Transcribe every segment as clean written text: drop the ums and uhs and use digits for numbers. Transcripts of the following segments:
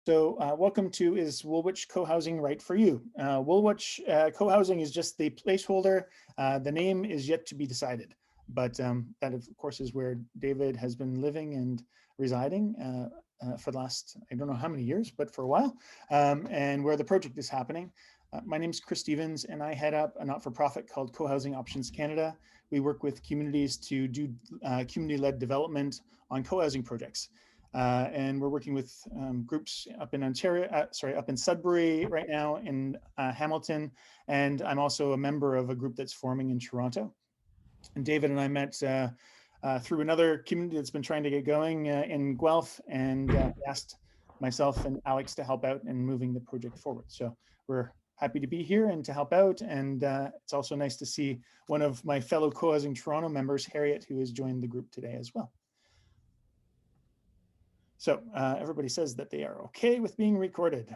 Welcome to Is Woolwich Cohousing Right for You? Woolwich Cohousing is just the placeholder. The name is yet to be decided, but that of course is where David has been living and residing for the last, I don't know how many years, but for a while, and where the project is happening. My name is Chris Stevens, and I head up a not-for-profit called Cohousing Options Canada. We work with communities to do community-led development on cohousing projects. And we're working with groups up in Ontario, up in Sudbury right now, in Hamilton, and I'm also a member of a group that's forming in Toronto. And David and I met through another community that's been trying to get going in Guelph, and asked myself and Alex to help out in moving the project forward. So we're happy to be here and to help out, and it's also nice to see one of my fellow Cohousing Toronto members, Harriet, who has joined the group today as well. So everybody says that they are okay with being recorded.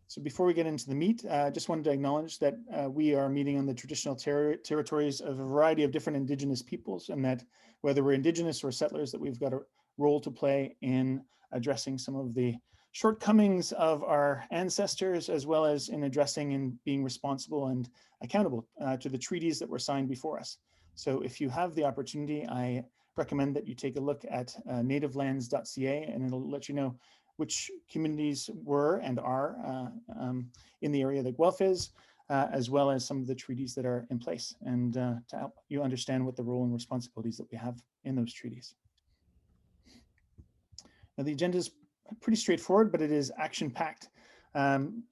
So before we get into the meat, I just wanted to acknowledge that we are meeting on the traditional territories of a variety of different Indigenous peoples, and that whether we're Indigenous or settlers, that we've got a role to play in addressing some of the shortcomings of our ancestors, as well as in addressing and being responsible and accountable to the treaties that were signed before us. So if you have the opportunity, I recommend that you take a look at nativelands.ca, and it'll let you know which communities were and are in the area that Guelph is, as well as some of the treaties that are in place, and to help you understand what the role and responsibilities that we have in those treaties. Now, the agenda is pretty straightforward, but it is action-packed.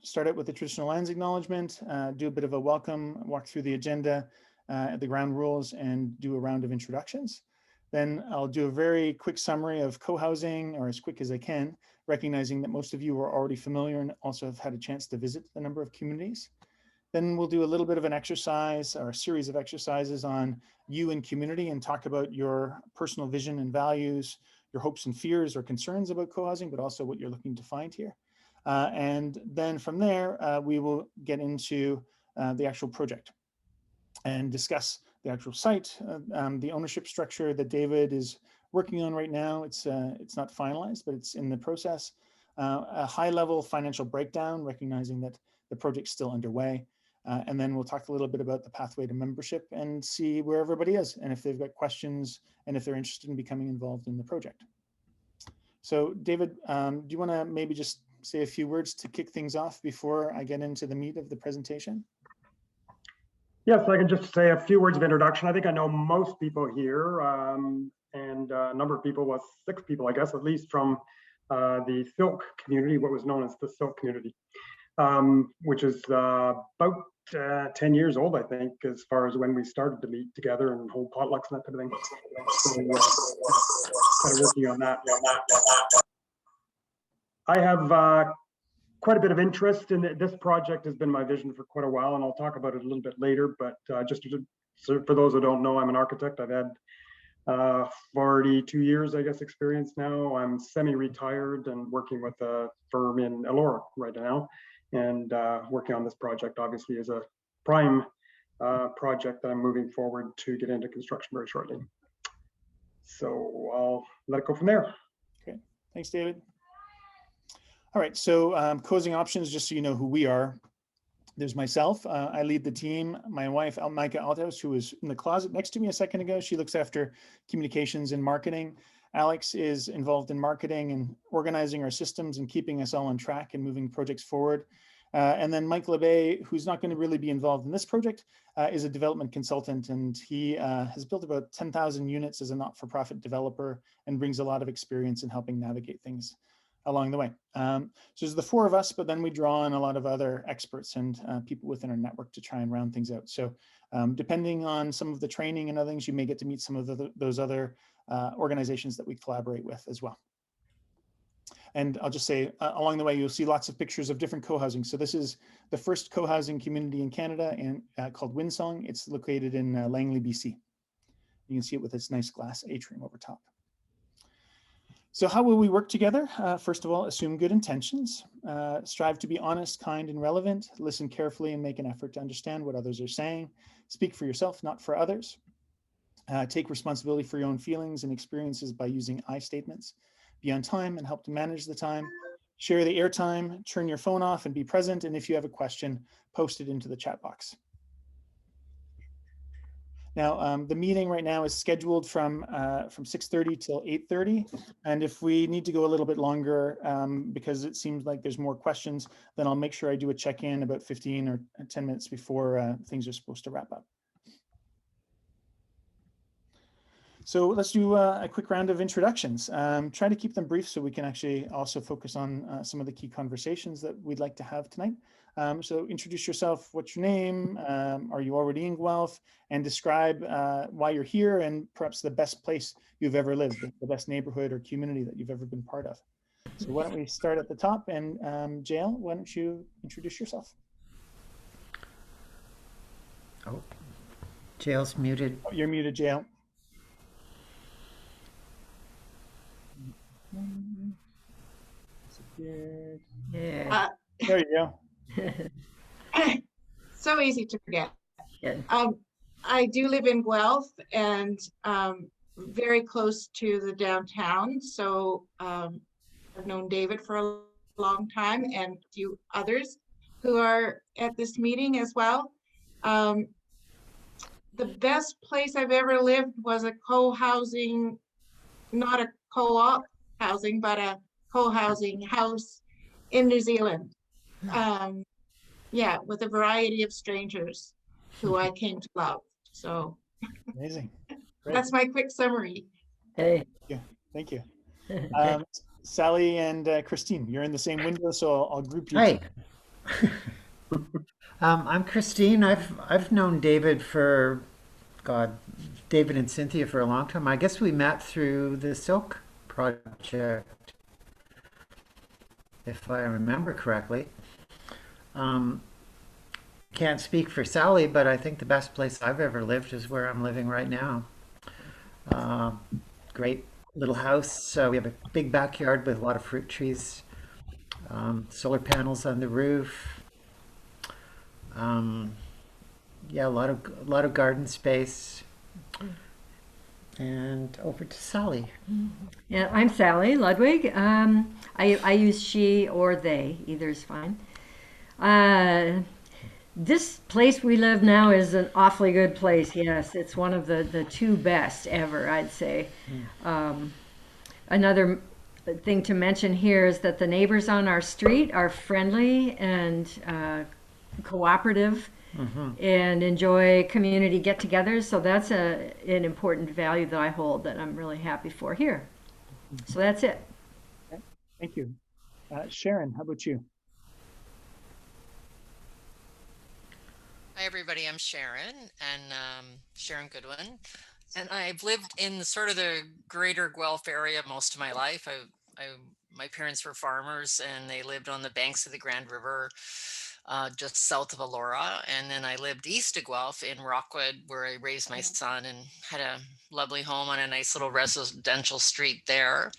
Start out with the traditional lands acknowledgement, do a bit of a welcome, walk through the agenda, the ground rules, and do a round of introductions. Then I'll do a very quick summary of cohousing, or as quick as I can, recognizing that most of you are already familiar and also have had a chance to visit a number of communities. Then we'll do a little bit of an exercise, or a series of exercises on you and community, and talk about your personal vision and values, your hopes and fears or concerns about cohousing, but also what you're looking to find here. And then from there, we will get into the actual project and discuss the actual site, the ownership structure that David is working on right now. It's not finalized, but it's in the process. A high-level financial breakdown, recognizing that the project's still underway. And then we'll talk a little bit about the pathway to membership and see where everybody is, and if they've got questions, and if they're interested in becoming involved in the project. So David, do you want to maybe just say a few words to kick things off before I get into the meat of the presentation? Yes, I can just say a few words of introduction. I think I know most people here, and a number of people, well, 6 people, I guess, at least from the Silk community, what was known as the Silk community, which is about 10 years old, I think, as far as when we started to meet together and hold potlucks and that type of thing. So, kind of working on that. I have quite a bit of interest in it. This project has been my vision for quite a while, and I'll talk about it a little bit later, but so for those who don't know, I'm an architect. I've had 42 years, I guess, experience now. I'm semi-retired and working with a firm in Elora right now, and working on this project obviously is a prime project that I'm moving forward to get into construction very shortly. So I'll let it go from there. Okay, thanks, David. All right, so Cohousing Options, just so you know who we are. There's myself. I lead the team. My wife, Micah Althaus, who was in the closet next to me a second ago, she looks after communications and marketing. Alex is involved in marketing and organizing our systems and keeping us all on track and moving projects forward. And then Mike LeBay, who's not going to really be involved in this project, is a development consultant, and he has built about 10,000 units as a not-for-profit developer and brings a lot of experience in helping navigate things along the way. So there's the 4 of us, but then we draw on a lot of other experts and people within our network to try and round things out. So depending on some of the training and other things, you may get to meet some of those other organizations that we collaborate with as well. And I'll just say along the way, you'll see lots of pictures of different cohousing. So this is the first cohousing community in Canada, and called Windsong. It's located in Langley, BC. You can see it with its nice glass atrium over top. So how will we work together? First of all, assume good intentions, strive to be honest, kind, and relevant, listen carefully and make an effort to understand what others are saying, speak for yourself, not for others, take responsibility for your own feelings and experiences by using I statements, be on time and help to manage the time, share the airtime, turn your phone off and be present. And if you have a question, post it into the chat box. Now, the meeting right now is scheduled from 6:30 till 8:30. And if we need to go a little bit longer, because it seems like there's more questions, then I'll make sure I do a check-in about 15 or 10 minutes before things are supposed to wrap up. So let's do a quick round of introductions. Try to keep them brief so we can actually also focus on some of the key conversations that we'd like to have tonight. So introduce yourself. What's your name? Are you already in Guelph? And describe why you're here and perhaps the best place you've ever lived, the best neighborhood or community that you've ever been part of. So why don't we start at the top, and Jael, why don't you introduce yourself? Oh, Jael's muted. Oh, you're muted, Jael. Yeah. There you go. So easy to forget. Yeah. I do live in Guelph and very close to the downtown. So I've known David for a long time and a few others who are at this meeting as well. The best place I've ever lived was a co-housing, not a co-op housing, but a co-housing house in New Zealand. Yeah, with a variety of strangers who I came to love. So Amazing. Great. That's my quick summary. Hey. Yeah, thank you. Sally and Christine, you're in the same window, so I'll group you. Hi. I'm Christine. I've known David for, David and Cynthia for a long time. I guess we met through the Silk project, if I remember correctly. Can't speak for Sally, but I think the best place I've ever lived is where I'm living right now. Great little house. We have a big backyard with a lot of fruit trees, solar panels on the roof. Yeah, a lot of garden space. And over to Sally. Yeah, I'm Sally Ludwig. I use she or they, either is fine. This place we live now is an awfully good place. Yes, it's one of the two best ever, I'd say. Another thing to mention here is that the neighbors on our street are friendly and cooperative. And enjoy community get-togethers. So that's an important value that I hold that I'm really happy for here. So that's it. Okay. Thank you. Sharon, how about you? Hi, everybody. I'm Sharon, and Sharon Goodwin. And I've lived in sort of the greater Guelph area most of my life. My parents were farmers, and they lived on the banks of the Grand River, just south of Elora. And then I lived east of Guelph in Rockwood, where I raised my son and had a lovely home on a nice little residential street there.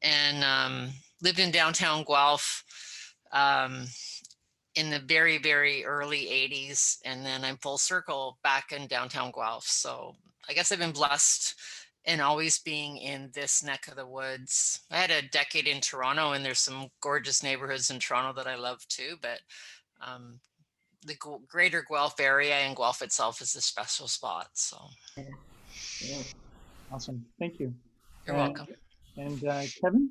And lived in downtown Guelph in the very, very early 80s. And then I'm full circle back in downtown Guelph. So I guess I've been blessed in always being in this neck of the woods. I had a decade in Toronto, and there's some gorgeous neighborhoods in Toronto that I love too, but the greater Guelph area and Guelph itself is a special spot. So Yeah. Awesome. Thank you. You're welcome. And Kevin?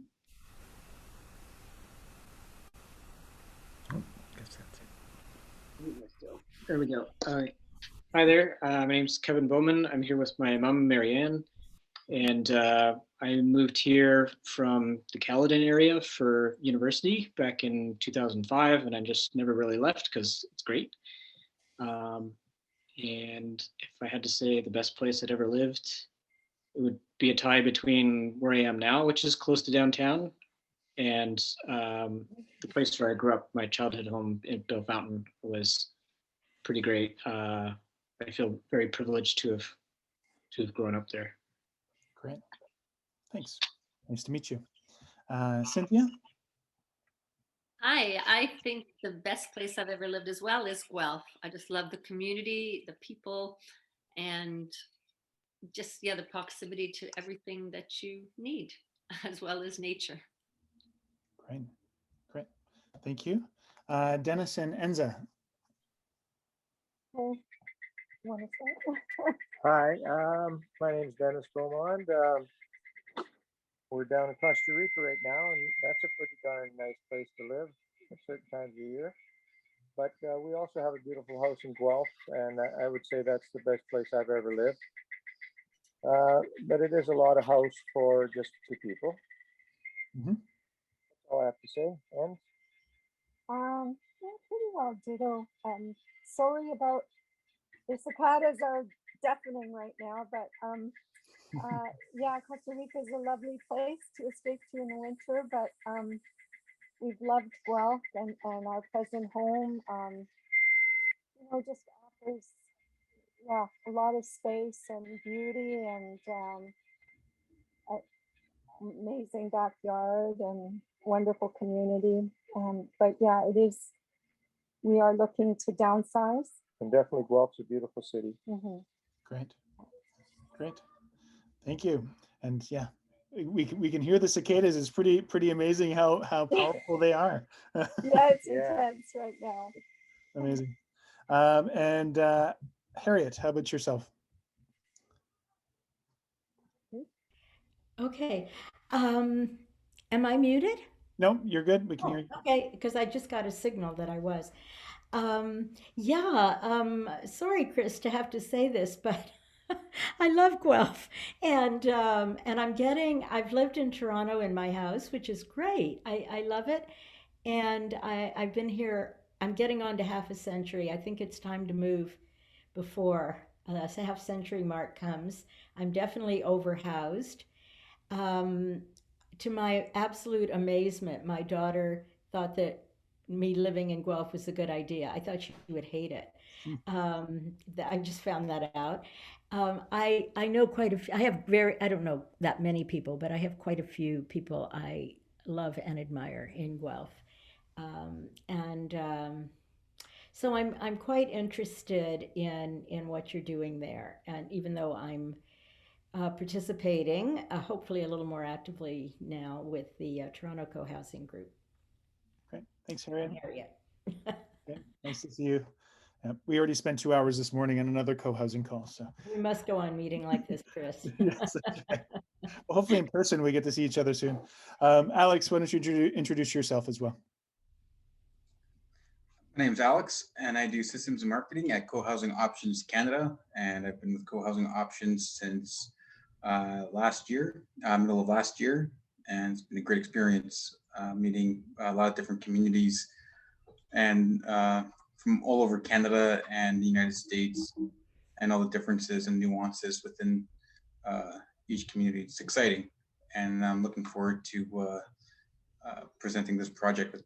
There we go. All right. Hi there. My name's Kevin Bowman. I'm here with my mom, Marianne, and I moved here from the Caledon area for university back in 2005, and I just never really left because it's great. And if I had to say the best place I'd ever lived, it would be a tie between where I am now, which is close to downtown, and the place where I grew up. My childhood home in Bill Fountain was pretty great. I feel very privileged to have grown up there. Great. Thanks. Nice to meet you. Cynthia? Hi, I think the best place I've ever lived as well is Guelph. I just love the community, the people, and just, yeah, the proximity to everything that you need, as well as nature. Great. Thank you. Dennis and Enza. Okay. You want to start? Hi, my name is Dennis Beaumont. We're down in Costa Rica right now, and that's a pretty darn nice place to live at certain times of the year. But we also have a beautiful house in Guelph, and I would say that's the best place I've ever lived. But it is a lot of house for just two people. Mhm. That's all I have to say. And Yeah, pretty well ditto. Sorry about the cicadas are deafening right now, but yeah, Costa Rica is a lovely place to escape to in the winter, but we've loved Guelph and our present home. You know, just offers yeah a lot of space and beauty and amazing backyard and wonderful community. But yeah, it is. We are looking to downsize. and definitely Guelph's a beautiful city. Mhm. Great. Great. Thank you. And yeah, we can hear the cicadas. It's pretty amazing how powerful they are. Yeah, it's Yeah. intense right now. Amazing. And Harriet, how about yourself? Okay. Am I muted? No, you're good. We can Oh, hear you. okay, because I just got a signal that I was. Yeah, sorry, Chris, to have to say this, but I love Guelph. And I've lived in Toronto in my house, which is great. I love it. And I've been here, I'm getting on to half a century. I think it's time to move before the half century mark comes. I'm definitely overhoused. Um, to my absolute amazement, my daughter thought that me living in Guelph was a good idea. I thought she would hate it. I just found that out. I know quite a few, I don't know that many people, but I have quite a few people I love and admire in Guelph. And so I'm quite interested in what you're doing there. And even though I'm participating, hopefully a little more actively now with the Toronto Cohousing Group. Great. Thanks, Harriet. Harriet. Okay. Nice to see you. We already spent 2 hours this morning on another co-housing call. So We must go on meeting like this, Chris. yes, that's right. Well, hopefully in person we get to see each other soon. Alex, why don't you introduce yourself as well? My name's Alex, and I do systems and marketing at Cohousing Options Canada, and I've been with Cohousing Options since last year, middle of last year, and it's been a great experience meeting a lot of different communities and from all over Canada and the United States, and all the differences and nuances within each community. It's exciting, and I'm looking forward to presenting this project with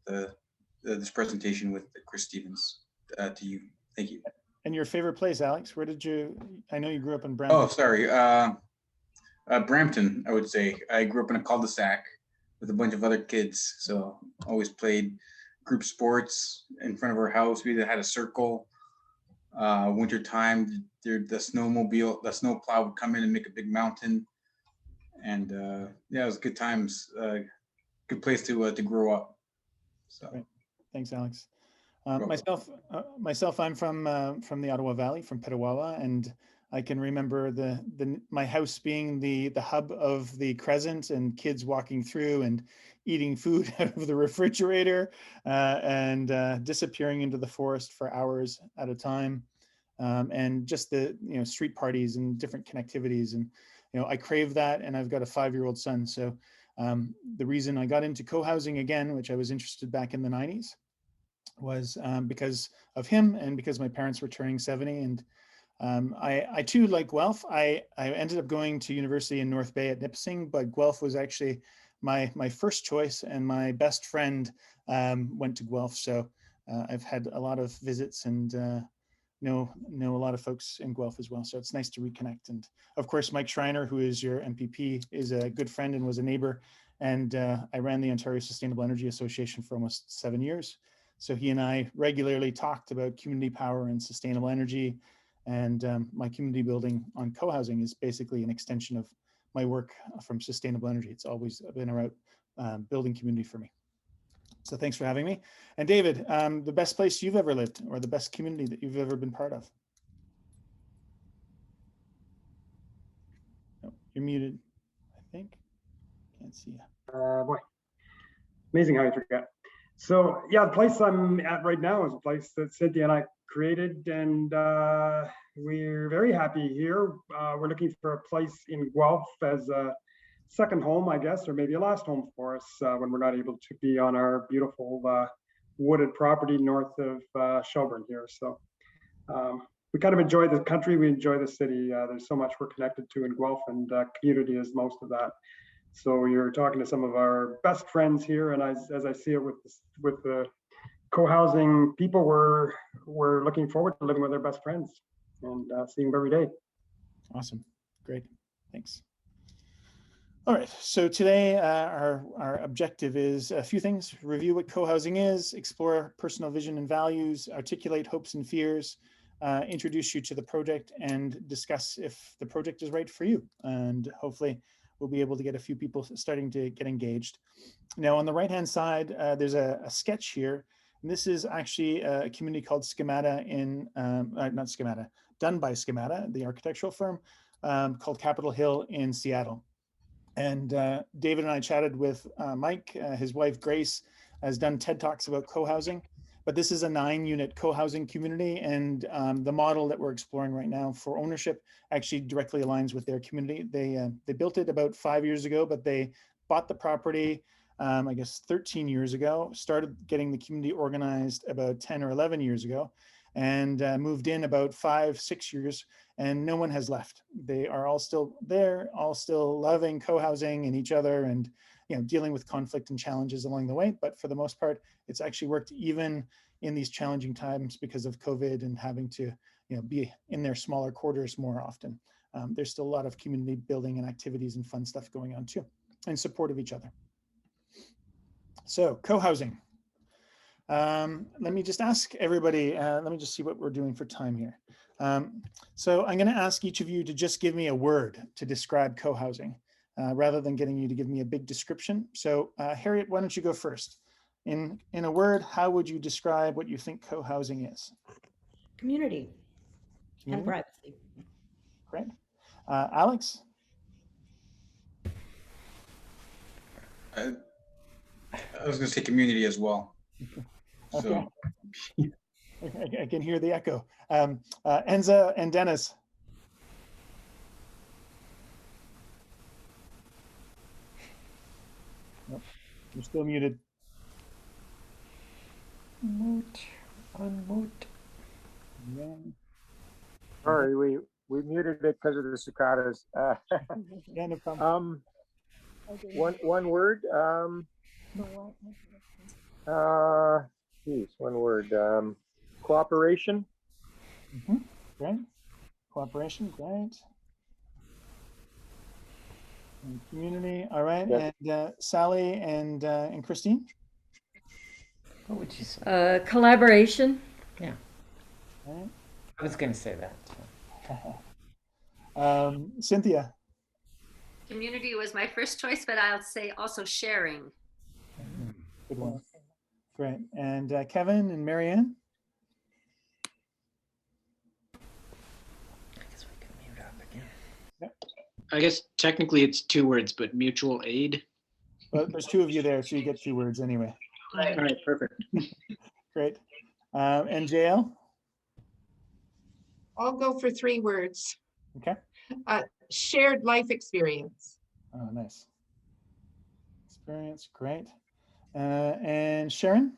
this presentation with Chris Stevens to you. Thank you. And your favorite place, Alex? Where did you? I know you grew up in Brampton. Oh, sorry, Brampton. I would say I grew up in a cul-de-sac with a bunch of other kids, so always played group sports in front of our house. We either had a circle. Winter time, the snowplow would come in and make a big mountain, and yeah, it was good times. Good place to grow up. So. Right. Thanks, Alex. Welcome. Myself, I'm from the Ottawa Valley, from Petawawa, and I can remember my house being the hub of the Crescent, and kids walking through and eating food out of the refrigerator and disappearing into the forest for hours at a time, and just the street parties and different connectivities, and I crave that, and I've got a 5-year-old son, so the reason I got into co-housing again, which I was interested back in the 90s, was because of him and because my parents were turning 70. And I too, like Guelph, I ended up going to university in North Bay at Nipissing, but Guelph was actually my first choice, and my best friend went to Guelph. So I've had a lot of visits and know a lot of folks in Guelph as well. So it's nice to reconnect. And of course, Mike Schreiner, who is your MPP, is a good friend and was a neighbor. And I ran the Ontario Sustainable Energy Association for almost 7 years. So he and I regularly talked about community power and sustainable energy. And my community building on co-housing is basically an extension of my work from sustainable energy. It's always been about building community for me. So thanks for having me. And David, the best place you've ever lived or the best community that you've ever been part of? Oh, you're muted, I think. Can't see you. Boy, amazing how you forget. So yeah, the place I'm at right now is a place that Cynthia and I created, and we're very happy here. We're looking for a place in Guelph as a second home, I guess, or maybe a last home for us when we're not able to be on our beautiful wooded property north of Shelburne here. So we kind of enjoy the country. We enjoy the city. There's so much we're connected to in Guelph, and community is most of that. So you're talking to some of our best friends here, and as I see it with the co-housing people, we're looking forward to living with our best friends and seeing them every day. Awesome, great, thanks. All right, so today our objective is a few things: review what co-housing is, explore personal vision and values, articulate hopes and fears, introduce you to the project, and discuss if the project is right for you. And hopefully we'll be able to get a few people starting to get engaged. Now on the right-hand side, there's a sketch here. And this is actually a community called Schemata not Schemata, done by Schemata, the architectural firm, called Capitol Hill in Seattle. And David and I chatted with Mike. His wife Grace has done TED Talks about co-housing, but this is a 9-unit co-housing community, and the model that we're exploring right now for ownership actually directly aligns with their community. They built it about 5 years ago, but they bought the property I guess 13 years ago, started getting the community organized about 10 or 11 years ago, and moved in about 5-6 years, and no one has left. They are all still there, all still loving co-housing and each other, and dealing with conflict and challenges along the way. But for the most part, it's actually worked even in these challenging times because of COVID and having to be in their smaller quarters more often. There's still a lot of community building and activities and fun stuff going on too, and support of each other. So co-housing. Let me just ask everybody, let me just see what we're doing for time here. So I'm going to ask each of you to just give me a word to describe co-housing, rather than getting you to give me a big description. So Harriet, why don't you go first? In a word, how would you describe what you think co-housing is? Community and privacy. Great. Alex? I was going to say community as well. Okay. So. I can hear the echo. Enza and Dennis. Nope. You're still muted. Unmute. Yeah. Sorry, we muted it because of the cicadas. Yeah, no problem. One word. One word. Cooperation. Great. Cooperation. Great. And community. All right. Yes. And Sally and Christine. What would you say? Collaboration. Yeah. Right. I was going to say that. Cynthia. Community was my first choice, but I'll say also sharing. Good one. Great. And Kevin and Marianne? I guess we can mute up again. Yep. I guess technically it's 2 words, but mutual aid. Well, there's 2 of you there, so you get 2 words anyway. All right, perfect. Great. And JL? I'll go for 3 words. Okay. Shared life experience. Oh, nice. Experience, great. And Sharon?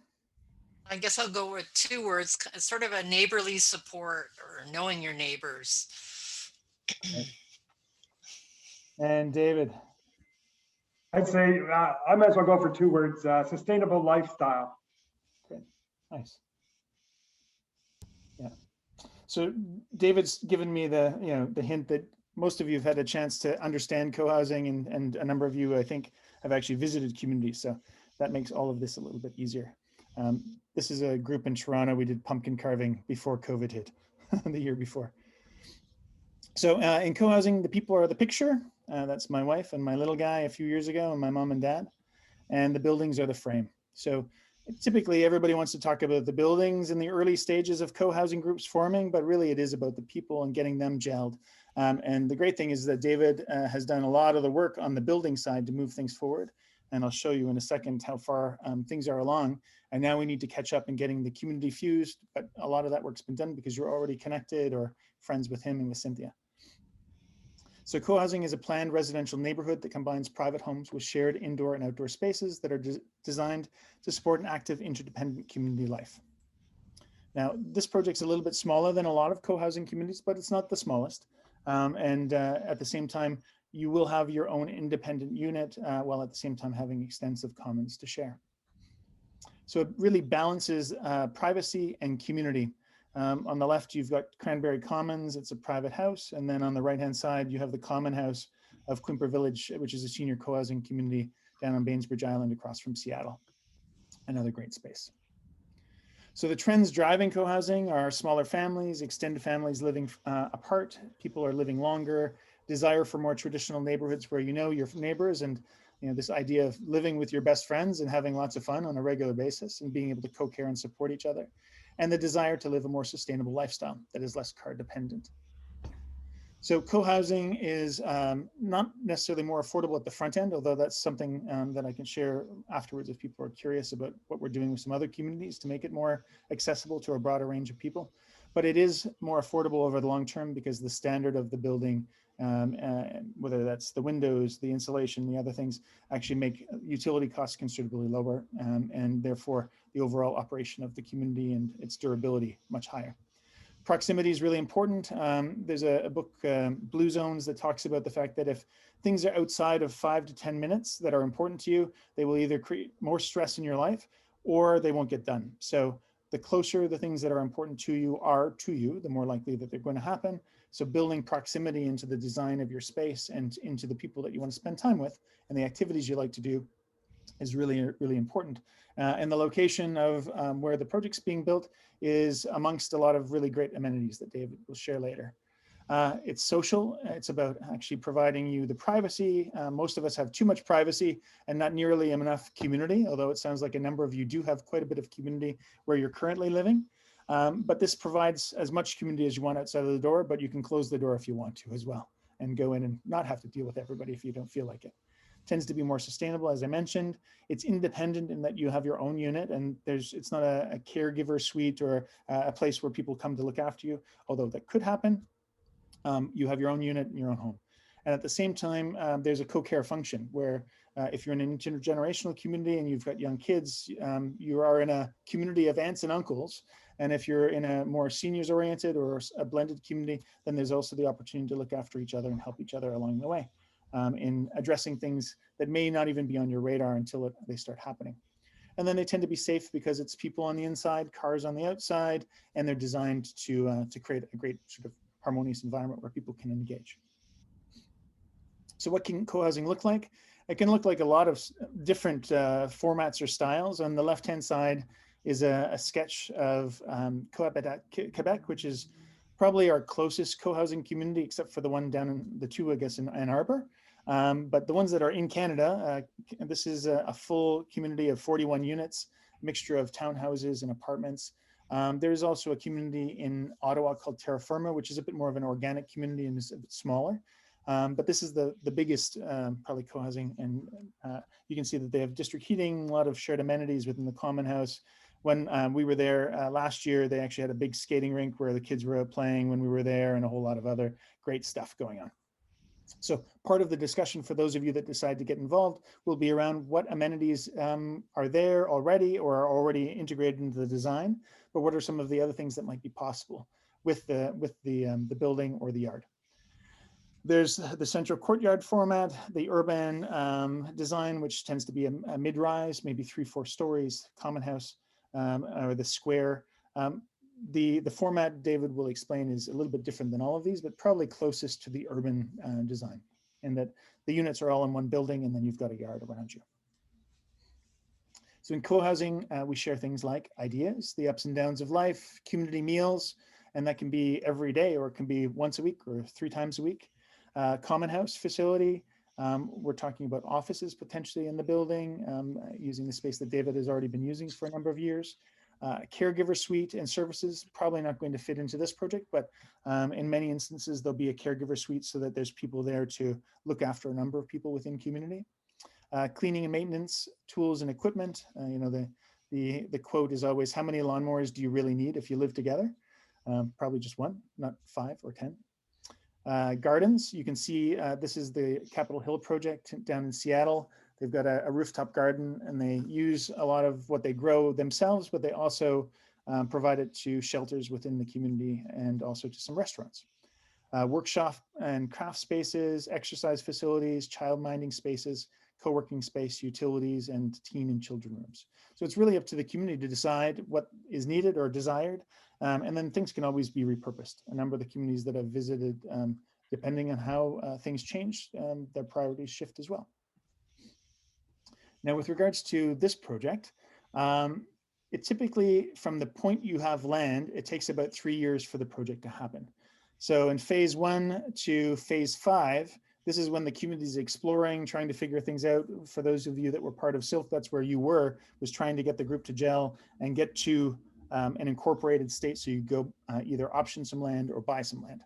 I guess I'll go with 2 words, sort of a neighborly support or knowing your neighbors. And David? I'd say I might as well go for 2 words: sustainable lifestyle. Great, nice. Yeah. So David's given me the hint that most of you have had a chance to understand co-housing, and a number of you, I think, have actually visited communities. So that makes all of this a little bit easier. This is a group in Toronto. We did pumpkin carving before COVID hit, the year before. So in co-housing, the people are the picture. That's my wife and my little guy a few years ago, and my mom and dad. And the buildings are the frame. So typically everybody wants to talk about the buildings in the early stages of co-housing groups forming, but really it is about the people and getting them gelled. And the great thing is that David has done a lot of the work on the building side to move things forward. And I'll show you in a second how far things are along. And now we need to catch up in getting the community fused, but a lot of that work's been done because you're already connected or friends with him and with Cynthia. So co-housing is a planned residential neighborhood that combines private homes with shared indoor and outdoor spaces that are designed to support an active interdependent community life. Now, this project's a little bit smaller than a lot of co-housing communities, but it's not the smallest. At the same time, you will have your own independent unit while at the same time having extensive commons to share. So it really balances privacy and community. On the left, you've got Cranberry Commons, it's a private house. And then on the right-hand side, you have the common house of Quimper Village, which is a senior co-housing community down on Bainbridge Island across from Seattle. Another great space. So the trends driving co-housing are smaller families, extended families living apart, people are living longer, desire for more traditional neighborhoods where you know your neighbors, and this idea of living with your best friends and having lots of fun on a regular basis and being able to co-care and support each other, and the desire to live a more sustainable lifestyle that is less car dependent. So co-housing is not necessarily more affordable at the front end, although that's something that I can share afterwards if people are curious about what we're doing with some other communities to make it more accessible to a broader range of people. But it is more affordable over the long term because the standard of the building, whether that's the windows, the insulation, the other things, actually make utility costs considerably lower, and therefore the overall operation of the community and its durability much higher. Proximity is really important. There's a book, Blue Zones, that talks about the fact that if things are outside of 5 to 10 minutes that are important to you, they will either create more stress in your life or they won't get done. So the closer the things that are important to you are to you, the more likely that they're going to happen. So building proximity into the design of your space and into the people that you want to spend time with and the activities you like to do is really, really important. And the location of where the project's being built is amongst a lot of really great amenities that David will share later. It's social. It's about actually providing you the privacy. Most of us have too much privacy and not nearly enough community, although it sounds like a number of you do have quite a bit of community where you're currently living. But this provides as much community as you want outside of the door, but you can close the door if you want to as well and go in and not have to deal with everybody if you don't feel like it. Tends to be more sustainable, as I mentioned. It's independent in that you have your own unit, and it's not a caregiver suite or a place where people come to look after you, although that could happen. You have your own unit in your own home. And at the same time, there's a co-care function where if you're in an intergenerational community and you've got young kids, you are in a community of aunts and uncles. And if you're in a more seniors oriented or a blended community, then there's also the opportunity to look after each other and help each other along the way. In addressing things that may not even be on your radar until they start happening. And then they tend to be safe because it's people on the inside, cars on the outside, and they're designed to create a great sort of harmonious environment where people can engage. So what can co-housing look like? It can look like a lot of different formats or styles. On the left-hand side is a sketch of Cohabitat Quebec, which is probably our closest co-housing community, except for the one down in the two, I guess, in Ann Arbor. But the ones that are in Canada, this is a full community of 41 units, mixture of townhouses and apartments. There's also a community in Ottawa called Terra Firma, which is a bit more of an organic community and is a bit smaller. But this is the biggest probably co-housing, and you can see that they have district heating, a lot of shared amenities within the common house. When we were there last year, they actually had a big skating rink where the kids were out playing when we were there, and a whole lot of other great stuff going on. So part of the discussion for those of you that decide to get involved will be around what amenities are there already or are already integrated into the design, but what are some of the other things that might be possible with the building or the yard. There's the central courtyard format, the urban design, which tends to be a mid-rise, maybe 3-4 stories, common house, or the square. The format David will explain is a little bit different than all of these, but probably closest to the urban design, in that the units are all in one building and then you've got a yard around you. So in co-housing, we share things like ideas, the ups and downs of life, community meals, and that can be every day or it can be once a week or 3 times a week. Common house facility, We're talking about offices potentially in the building, using the space that David has already been using for a number of years. Caregiver suite and services, probably not going to fit into this project, but in many instances, there'll be a caregiver suite so that there's people there to look after a number of people within community. Cleaning and maintenance, tools and equipment. The quote is always, how many lawnmowers do you really need if you live together? Probably just one, not 5 or 10. Gardens, you can see this is the Capitol Hill project down in Seattle. They've got a rooftop garden and they use a lot of what they grow themselves, but they also provide it to shelters within the community and also to some restaurants. Workshop and craft spaces, exercise facilities, child minding spaces, co-working space, utilities, and teen and children rooms. So it's really up to the community to decide what is needed or desired. And then things can always be repurposed. A number of the communities that I've visited, depending on how things change, their priorities shift as well. Now, with regards to this project, it typically, from the point you have land, it takes about 3 years for the project to happen. So in phase 1 to phase 5, this is when the community is exploring, trying to figure things out. For those of you that were part of SILF, that's where you were, was trying to get the group to gel and get to an incorporated state so you go either option some land or buy some land.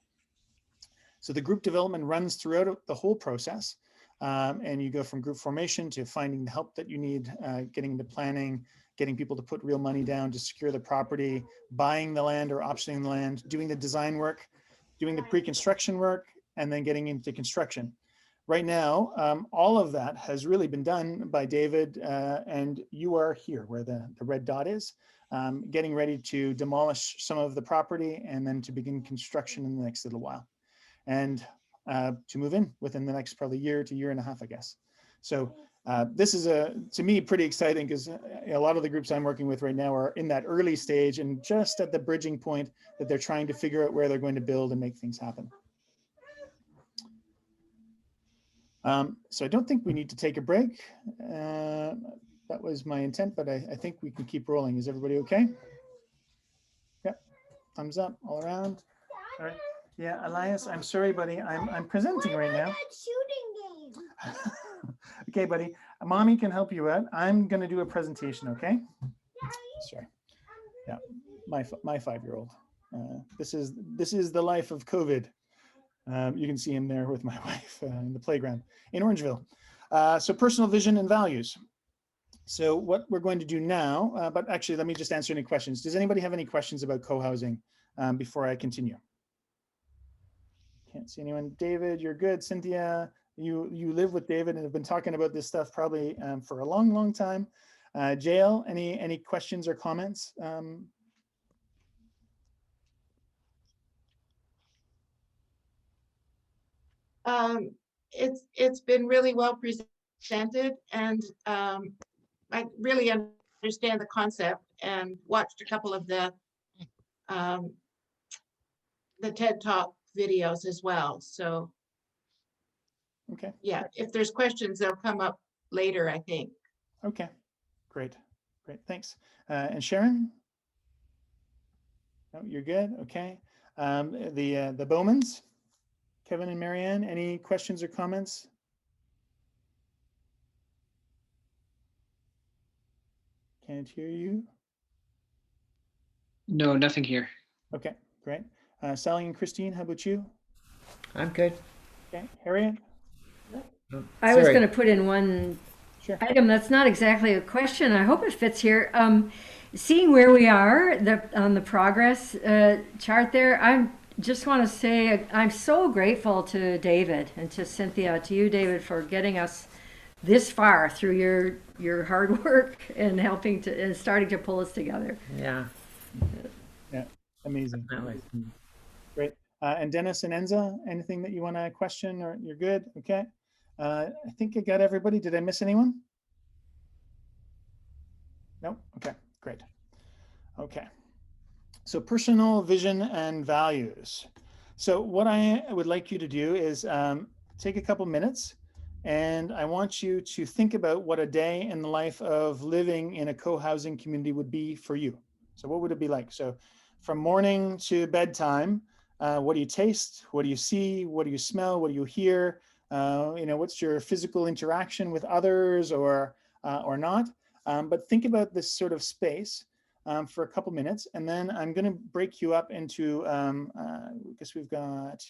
So the group development runs throughout the whole process. And you go from group formation to finding the help that you need, getting into planning, getting people to put real money down to secure the property, buying the land or optioning the land, doing the design work, doing the pre-construction work, and then getting into construction. Right now, all of that has really been done by David, and you are here where the red dot is, getting ready to demolish some of the property and then to begin construction in the next little while. And to move in within the next probably year to year and a half, I guess. So this is to me, pretty exciting because a lot of the groups I'm working with right now are in that early stage and just at the bridging point that they're trying to figure out where they're going to build and make things happen. So I don't think we need to take a break. That was my intent, but I think we can keep rolling. Is everybody okay? Yep, thumbs up all around. All right. Yeah, Elias, I'm sorry, buddy. I'm presenting right now. Okay, buddy. Mommy can help you out. I'm gonna do a presentation, okay? Sorry. Yeah, my 5-year-old. This is the life of COVID. You can see him there with my wife in the playground in Orangeville. So personal vision and values. So what we're going to do now, but actually, let me just answer any questions. Does anybody have any questions about co-housing before I continue? Can't see anyone. David, you're good. Cynthia, you live with David and have been talking about this stuff probably for a long, long time. Jael, any questions or comments? It's been really well presented, and I really understand the concept and watched a couple of the TED Talk videos as well. So okay. Yeah, if there's questions, they'll come up later, I think. Okay, great, thanks. And Sharon? No, you're good, okay. The Bowmans, Kevin and Marianne, any questions or comments? Can't hear you. No, nothing here. Okay, great. Sally and Christine, how about you? I'm good. Okay, Harriet? I was going to put in one item that's not exactly a question. I hope it fits here. Seeing where we are on the progress chart there, I just want to say I'm so grateful to David and to Cynthia, to you, David, for getting us this far through your hard work and helping to and starting to pull us together. Yeah. Yeah, amazing. Great. And Dennis and Enza, anything that you want to question or you're good? Okay. I think I got everybody. Did I miss anyone? No? Okay, great. Okay. So personal vision and values. So what I would like you to do is take a couple minutes and I want you to think about what a day in the life of living in a co-housing community would be for you. So what would it be like? So from morning to bedtime, what do you taste? What do you see? What do you smell? What do you hear? What's your physical interaction with others or not? But think about this sort of space for a couple minutes, and then I'm going to break you up into, I guess we've got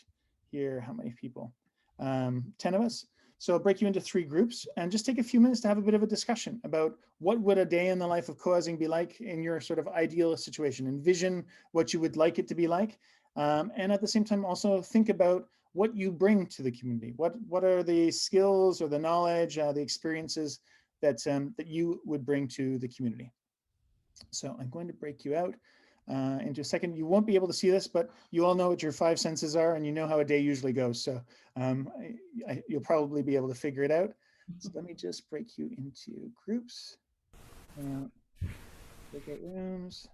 here, how many people? 10 of us. So I'll break you into 3 groups and just take a few minutes to have a bit of a discussion about what would a day in the life of co-housing be like in your sort of ideal situation. Envision what you would like it to be like. And at the same time, also think about what you bring to the community. What are the skills or the knowledge, the experiences that, that you would bring to the community. So I'm going to break you out into a second. You won't be able to see this, but you all know what your 5 senses are, and you know how a day usually goes. So you'll probably be able to figure it out. So let me just break you into groups. Breakout rooms.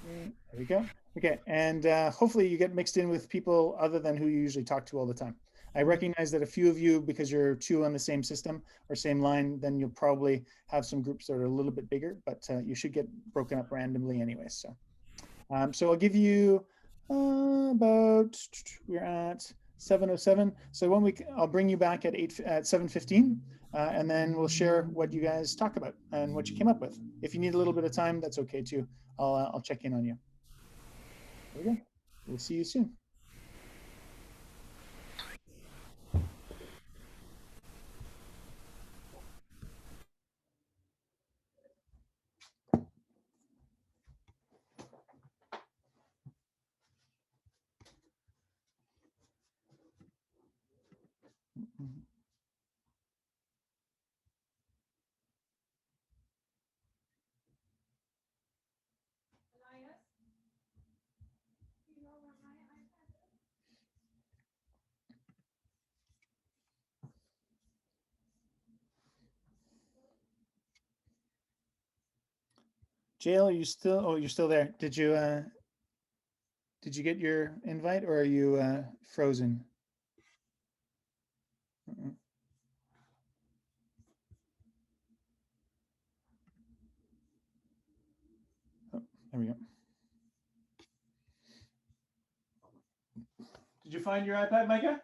Okay, there we go. Okay, and hopefully you get mixed in with people other than who you usually talk to all the time. I recognize that a few of you, because you're 2 on the same system or same line, then you'll probably have some groups that are a little bit bigger, but you should get broken up randomly anyway. So, so I'll give you about, we're at 7:07. So I'll bring you back at 7:15, and then we'll share what you guys talk about and what you came up with. If you need a little bit of time, that's okay too. I'll check in on you. There we go. We'll see you soon. Jail, are you still? Oh, you're still there. Did you get your invite, or are you frozen? Oh, there we go. Did you find your iPad, Micah?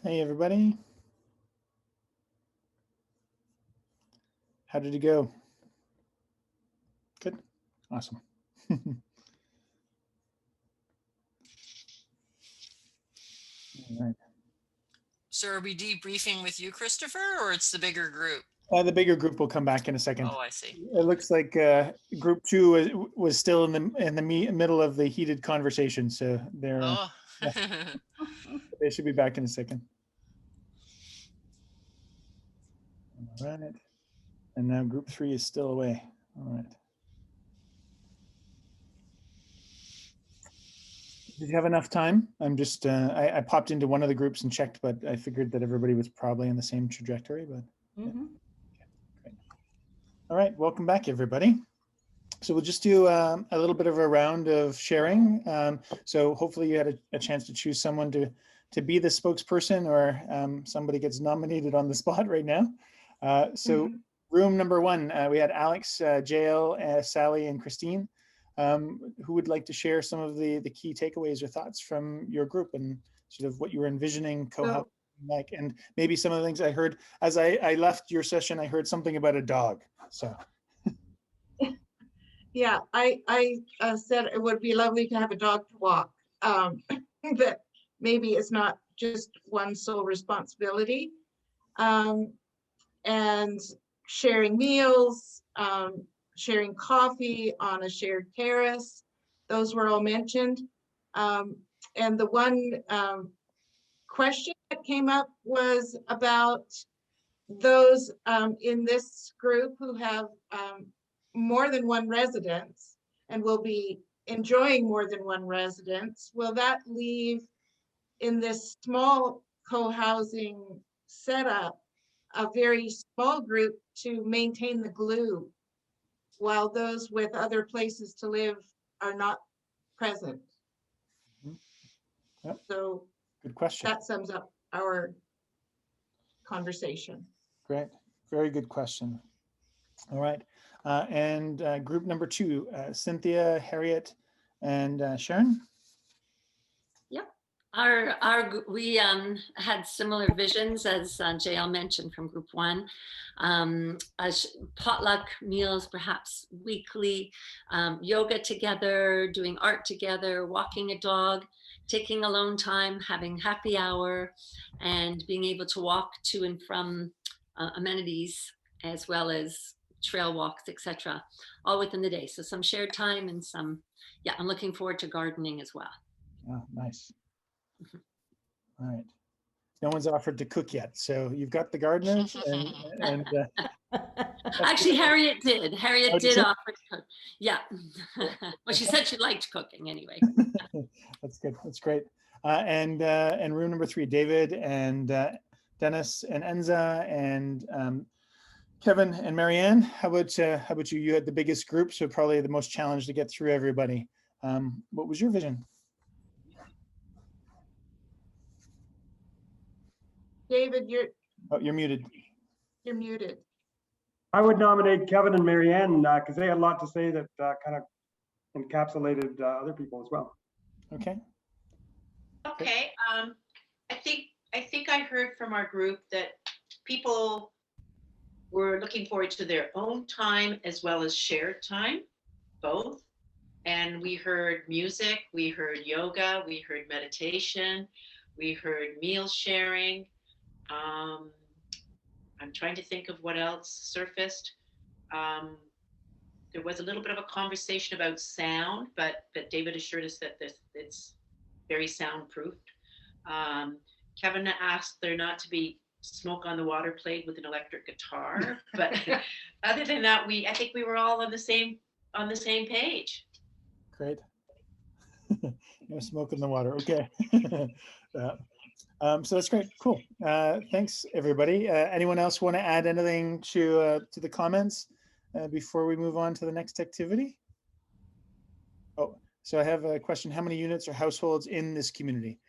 Hey, everybody. How did it go? Good. Awesome. All right. So are we debriefing with you, Christopher, or it's the bigger group? The bigger group will come back in a second. Oh, I see. It looks like group 2 was still in the middle of the heated conversation, so they're yeah, they should be back in a second. All right, and now group 3 is still away. All right. Did you have enough time? I'm just I popped into one of the groups and checked, but I figured that everybody was probably in the same trajectory. But yeah. Okay, great. All right, welcome back, everybody. So we'll just do a little bit of a round of sharing. So hopefully you had a chance to choose someone to be the spokesperson, or somebody gets nominated on the spot right now. So room number 1, we had Alex, JL, Sally, and Christine. Who would like to share some of the key takeaways or thoughts from your group and sort of what you were envisioning co-housing like, and maybe some of the things I heard as I left your session, I heard something about a dog. So Yeah, I said it would be lovely to have a dog to walk. That maybe it's not just one sole responsibility. And sharing meals, sharing coffee on a shared terrace. Those were all mentioned. And the one question that came up was about those in this group who have more than one residence and will be enjoying more than one residence. Will that leave in this small co-housing setup a very small group to maintain the glue while those with other places to live are not present? Yep. So Good question. that sums up our conversation. Great. Very good question. All right. And group number 2, Cynthia, Harriet, and Sharon. Yep. We had similar visions as JL mentioned from group 1. Potluck meals, perhaps weekly, yoga together, doing art together, walking a dog, taking alone time, having happy hour, and being able to walk to and from amenities as well as trail walks, etc., all within the day. So some shared time and some, yeah, I'm looking forward to gardening as well. Oh, nice. All right. No one's offered to cook yet, so you've got the gardeners and actually Harriet did. Oh, did she? Offer to cook. Yeah. Well, she said she liked cooking anyway. That's good. That's great. And room number 3, David and Dennis and Enza and Kevin and Marianne. How about you? You had the biggest group, so probably the most challenge to get through everybody. What was your vision? David, you're muted. You're muted. I would nominate Kevin and Marianne because they had a lot to say that kind of encapsulated other people as well. Okay. Okay. I think I heard from our group that people were looking forward to their own time as well as shared time, both. And we heard music, we heard yoga, we heard meditation, we heard meal sharing. I'm trying to think of what else surfaced. There was a little bit of a conversation about sound, but David assured us that it's very soundproofed. Kevin asked there not to be smoke on the water played with an electric guitar, but other than that, I think we were all on the same page. Great. No smoke in the water. Okay. So that's great. Cool. Thanks, everybody. Anyone else want to add anything to the comments before we move on to the next activity? Oh, so I have a question. How many units or households in this community?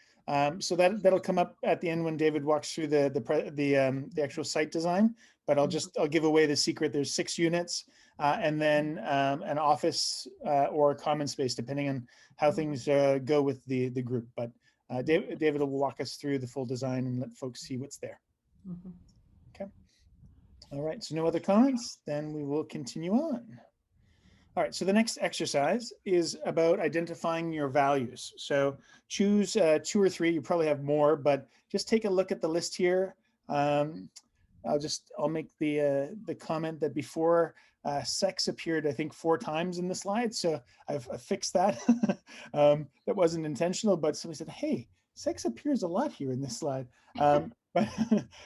So that'll come up at the end when David walks through the actual site design. But I'll give away the secret. There's 6 units, and then an office or a common space, depending on how things go with the group. But David will walk us through the full design and let folks see what's there. Mhm. Okay. All right. So no other comments. Then we will continue on. All right, so the next exercise is about identifying your values. So choose 2 or 3, you probably have more, but just take a look at the list here. I'll make the comment that before sex appeared, I think 4 times in the slide. So I've fixed that. That wasn't intentional, but somebody said, hey, sex appears a lot here in this slide.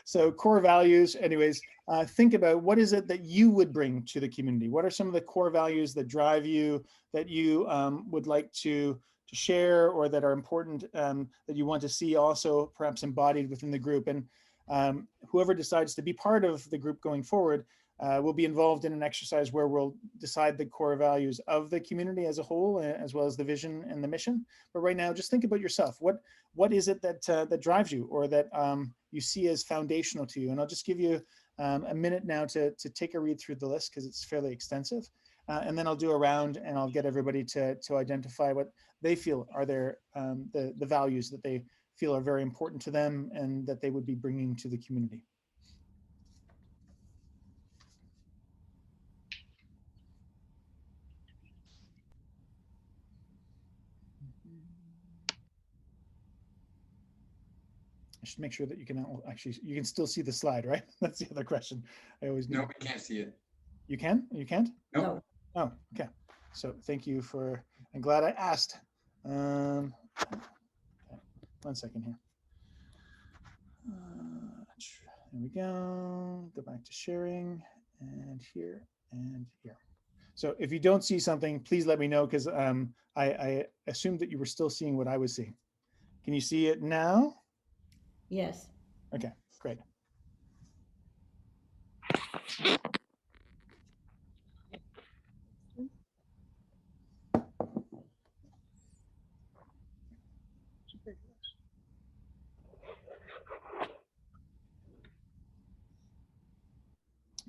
So core values, anyways, think about what is it that you would bring to the community? What are some of the core values that drive you, that you would like to share, or that are important, that you want to see also perhaps embodied within the group? And whoever decides to be part of the group going forward will be involved in an exercise where we'll decide the core values of the community as a whole, as well as the vision and the mission. But right now, just think about yourself. What is it that drives you, or that you see as foundational to you? And I'll just give you a minute now to take a read through the list, because it's fairly extensive. And then I'll do a round and I'll get everybody to identify what they feel are the values that they feel are very important to them and that they would be bringing to the community. I should make sure that you can actually, you can still see the slide, right? That's the other question. I always No, know. we can't see it. You can? You can't? No. Oh, okay. So thank you for, I'm glad I asked. Okay. 1 second here. There we go. Go back to sharing and here and here. So if you don't see something, please let me know, because I assumed that you were still seeing what I was seeing. Can you see it now? Yes. Okay, great.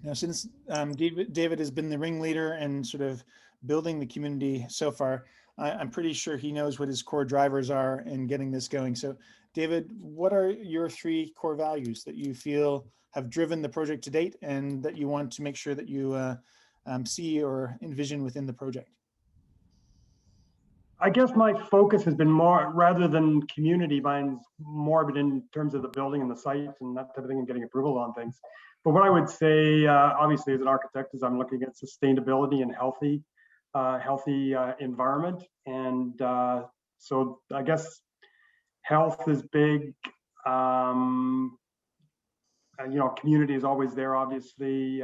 Now, since David has been the ringleader and sort of building the community so far, I'm pretty sure he knows what his core drivers are in getting this going. So David, what are your 3 core values that you feel have driven the project to date and that you want to make sure that you see or envision within the project? I guess my focus has been more, rather than community, mine's more but in terms of the building and the site and that type of thing, and getting approval on things. But what I would say, obviously as an architect, is I'm looking at sustainability and healthy environment. And so I guess health is big. Community is always there, obviously.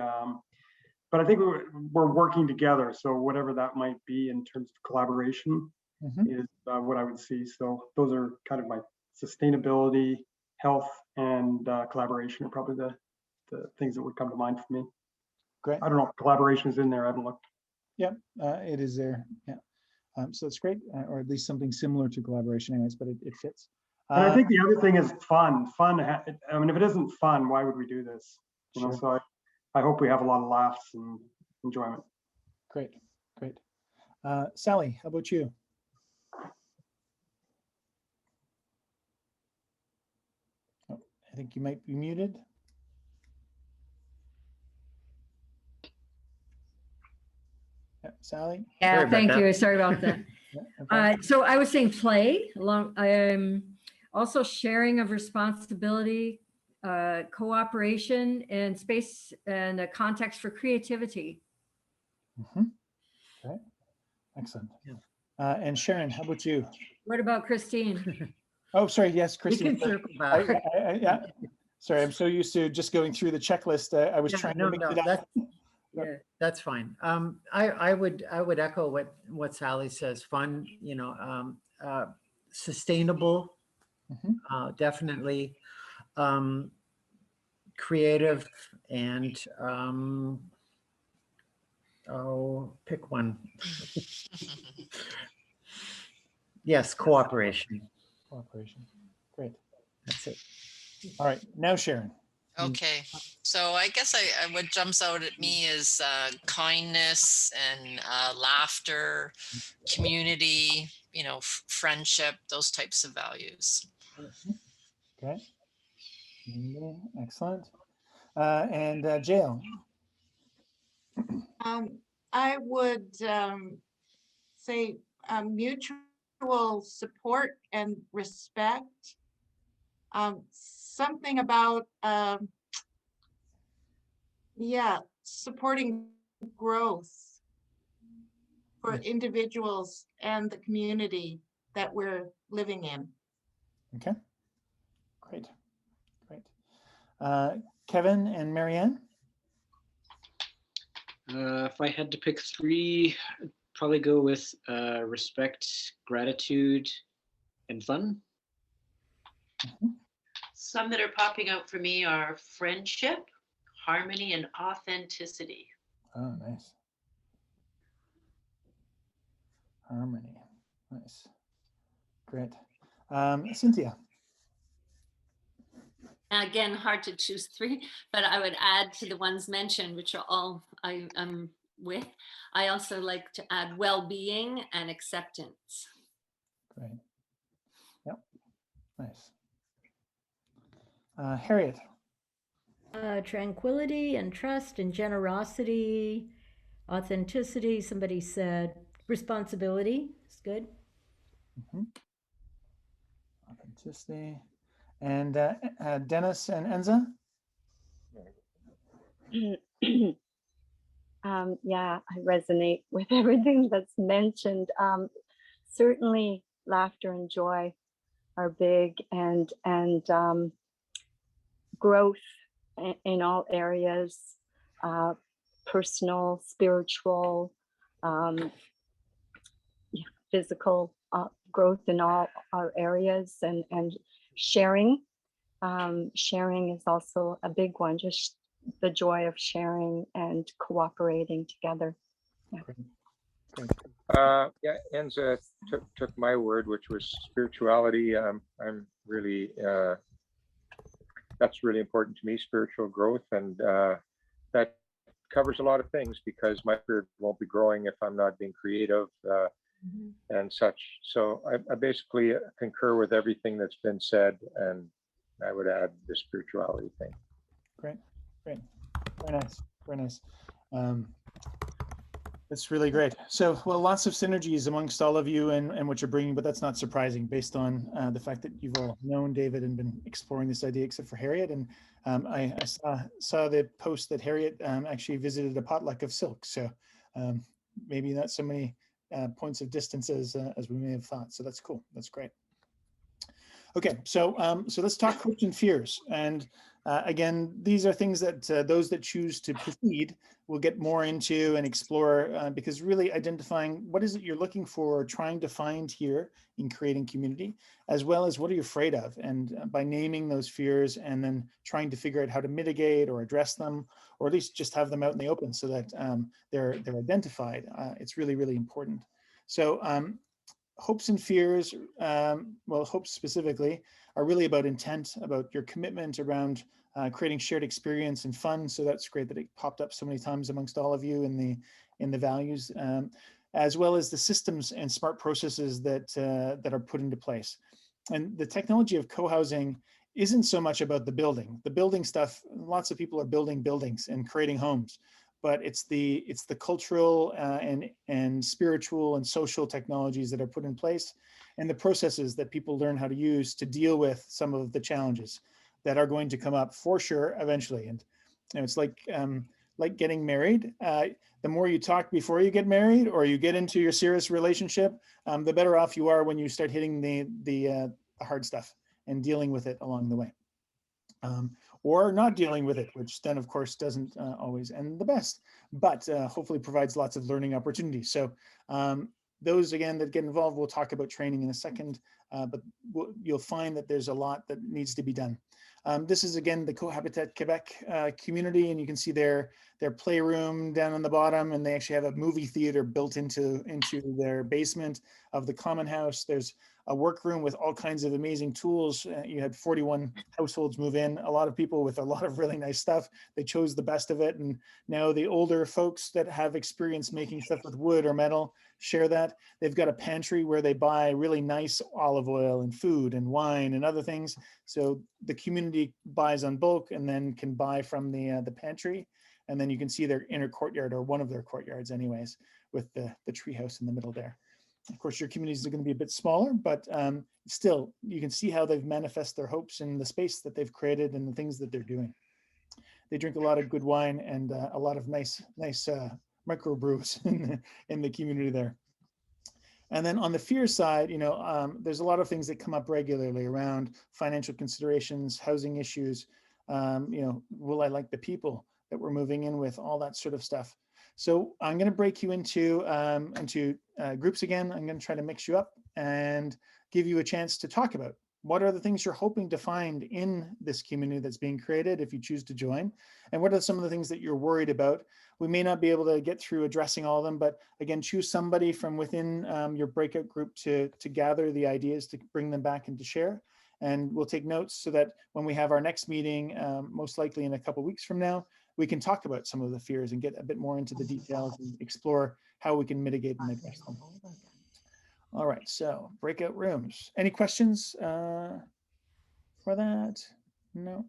But I think we're working together. So whatever that might be in terms of collaboration is what I would see. So those are kind of my sustainability, health, and collaboration are probably the things that would come to mind for me. Great. I don't know if collaboration is in there. I haven't looked. Yeah, it is there. Yeah. So that's great, or at least something similar to collaboration anyways, but it fits. And I think the other thing is fun. I mean, if it isn't fun, why would we do this? You know, so I hope we have a lot of laughs and enjoyment. Great, great. Sally, how about you? Oh, I think you might be muted. Yeah, Sally? Yeah, thank you. Sorry about that. Okay. So I was saying play along. Also sharing of responsibility, cooperation, and space and a context for creativity. Okay, excellent. And Sharon, how about you? What about Christine? Oh, sorry. Yes, Christine. We can circle back. Yeah. Sorry, I'm so used to just going through the checklist. I was trying to mix it up. Yeah, that's fine. I would echo what Sally says. Fun, sustainable, definitely, creative, and pick one. Yes, cooperation. Cooperation. Great. That's it. All right, now Sharon. Okay, so I guess what jumps out at me is kindness and laughter, community, friendship, those types of values. Okay. Excellent. And Jael. I would say mutual support and respect. Something about supporting growth for individuals and the community that we're living in. Okay, great. Kevin and Marianne? If I had to pick 3, I'd probably go with respect, gratitude, and fun. Some that are popping out for me are friendship, harmony, and authenticity. Oh, nice. Harmony. Nice. Great. Cynthia. Again, hard to choose 3, but I would add to the ones mentioned, which are all I am with. I also like to add well-being and acceptance. Great. Yep. Nice. Harriet. Tranquility and trust and generosity, authenticity. Somebody said responsibility is good. Mhm. Authenticity. And Dennis and Enza? Yeah, I resonate with everything that's mentioned. Certainly, laughter and joy are big, and growth in all areas, personal, spiritual, um, yeah, physical growth in all our areas, and sharing. Sharing is also a big one. Just the joy of sharing and cooperating together. Yeah. Great. Yeah, Enza took my word, which was spirituality. I'm really, that's really important to me, spiritual growth. And that covers a lot of things, because my spirit won't be growing if I'm not being creative and such. So I basically concur with everything that's been said, and I would add the spirituality thing. Great. Very nice. Very nice. That's really great. So, well, lots of synergies amongst all of you and what you're bringing, but that's not surprising based on the fact that you've all known David and been exploring this idea, except for Harriet. And I saw the post that Harriet actually visited a potluck of silk. So maybe not so many points of distance as we may have thought. So that's cool. That's great. Okay, so let's talk hopes and fears. And again, these are things that those that choose to proceed will get more into and explore, because really identifying what is it you're looking for or trying to find here in creating community, as well as what are you afraid of, and by naming those fears and then trying to figure out how to mitigate or address them, or at least just have them out in the open so that they're identified. It's really, really important. So hopes and fears, well, hopes specifically, are really about intent, about your commitment around creating shared experience and fun. So that's great that it popped up so many times amongst all of you in the values, as well as the systems and smart processes that are put into place. And the technology of co-housing isn't so much about the building. The building stuff, lots of people are building buildings and creating homes, but it's the cultural and spiritual and social technologies that are put in place, and the processes that people learn how to use to deal with some of the challenges that are going to come up for sure eventually. And it's like getting married. The more you talk before you get married or you get into your serious relationship, the better off you are when you start hitting the hard stuff and dealing with it along the way. Or not dealing with it, which then of course doesn't always end the best, but hopefully provides lots of learning opportunities. So those again that get involved, we'll talk about training in a second, but you'll find that there's a lot that needs to be done. This is again the Cohabitat Quebec community, and you can see their playroom down on the bottom, and they actually have a movie theater built into their basement of the common house. There's a workroom with all kinds of amazing tools. You had 41 households move in, a lot of people with a lot of really nice stuff. They chose the best of it, and now the older folks that have experience making stuff with wood or metal share that. They've got a pantry where they buy really nice olive oil and food and wine and other things. So the community buys on bulk and then can buy from the pantry. And then you can see their inner courtyard, or one of their courtyards anyways, with the treehouse in the middle there. Of course, your communities are going to be a bit smaller, but still, you can see how they've manifest their hopes in the space that they've created and the things that they're doing. They drink a lot of good wine and a lot of nice microbrews in the community there. And then on the fear side, there's a lot of things that come up regularly around financial considerations, housing issues. Will I like the people that we're moving in with, all that sort of stuff. So I'm going to break you into groups again. I'm going to try to mix you up and give you a chance to talk about what are the things you're hoping to find in this community that's being created if you choose to join, and what are some of the things that you're worried about. We may not be able to get through addressing all of them, but again, choose somebody from within your breakout group to gather the ideas, to bring them back and to share. And we'll take notes so that when we have our next meeting, most likely in a couple of weeks from now, we can talk about some of the fears and get a bit more into the details and explore how we can mitigate and address them. All right, so breakout rooms. Any questions for that? No?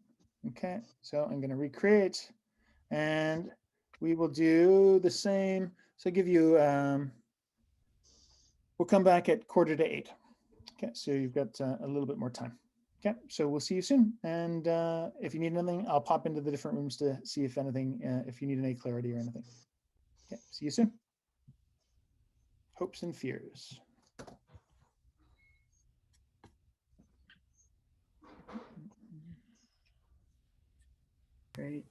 Okay, so I'm going to recreate and we will do the same. So give you, we'll come back at 7:45. Okay, so you've got a little bit more time. Okay, so we'll see you soon. And if you need anything, I'll pop into the different rooms to see if anything, if you need any clarity or anything. Okay, see you soon. Hopes and fears. Great.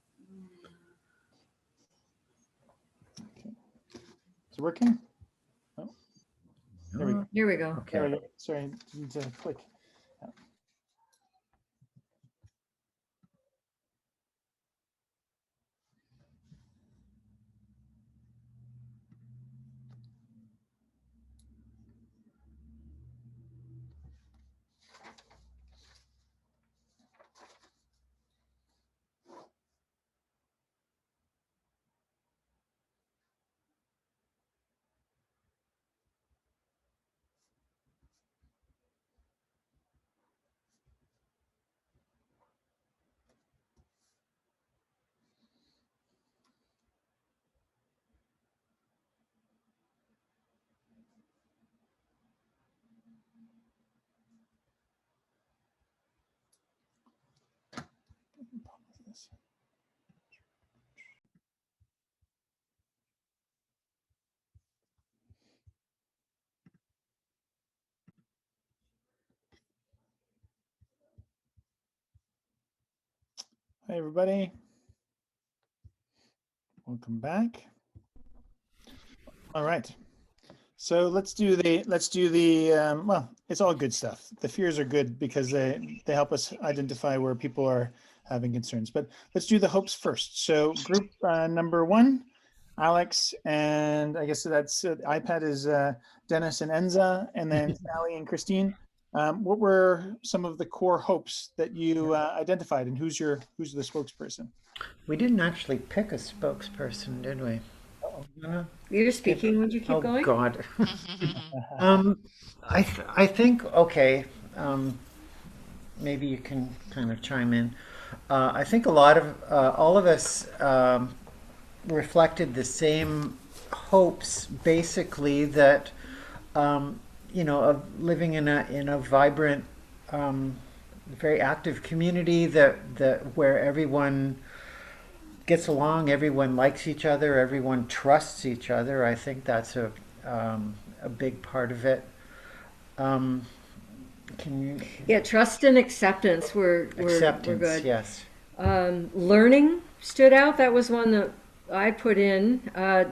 Okay. Is it working? Oh, there we go. Here we go. There Okay. we go. Sorry, didn't click. Hi, everybody. Welcome back. All right. So let's do the well, it's all good stuff. The fears are good because they help us identify where people are having concerns. But let's do the hopes first. So group number 1, Alex, and I guess that's iPad is Dennis and Enza, and then Sally and Christine. What were some of the core hopes that you identified, and who's the spokesperson? We didn't actually pick a spokesperson, did we? No. You're speaking. Would you keep going? Oh God. I think okay. Maybe you can kind of chime in. I think a lot of all of us reflected the same hopes, basically that you know, of living in a vibrant, very active community that where everyone gets along, everyone likes each other, everyone trusts each other. I think that's a big part of it. Can you? Yeah, trust and acceptance were good. Yes. Learning stood out. That was one that I put in.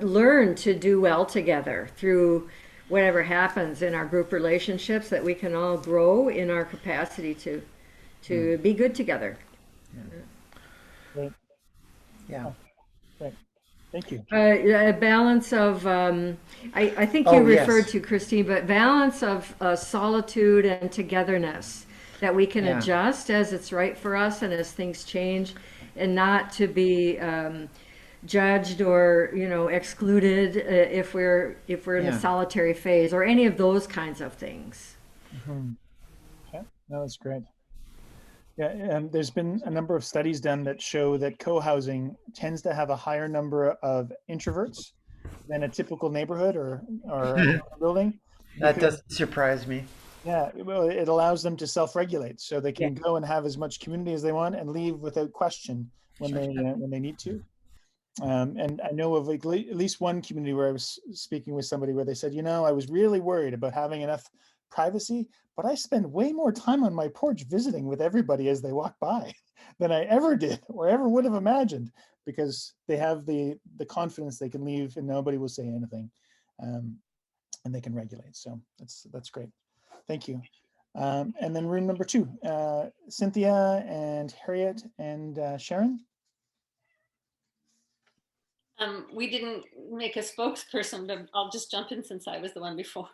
Learn to do well together through whatever happens in our group relationships, that we can all grow in our capacity to be good together. Right. Yeah. Oh, right. Thank you. A balance of, I think you referred to, Christine, but balance of solitude and togetherness, that we can adjust as it's right for us and as things change, and not to be judged or, you know, excluded if we're in a solitary phase, or any of those kinds of things. Mm-hmm. Okay, no, that's great. Yeah, there's been a number of studies done that show that co-housing tends to have a higher number of introverts than a typical neighborhood or a building. That doesn't surprise me. Yeah, well, it allows them to self-regulate, so they can go and have as much community as they want and leave without question when they need to. And I know of at least one community where I was speaking with somebody where they said, you know, I was really worried about having enough privacy, but I spend way more time on my porch visiting with everybody as they walk by than I ever did or ever would have imagined, because they have the confidence they can leave and nobody will say anything, and they can regulate. So that's great. Thank you. And then room number 2, Cynthia and Harriet and Sharon. We didn't make a spokesperson, but I'll just jump in since I was the one before.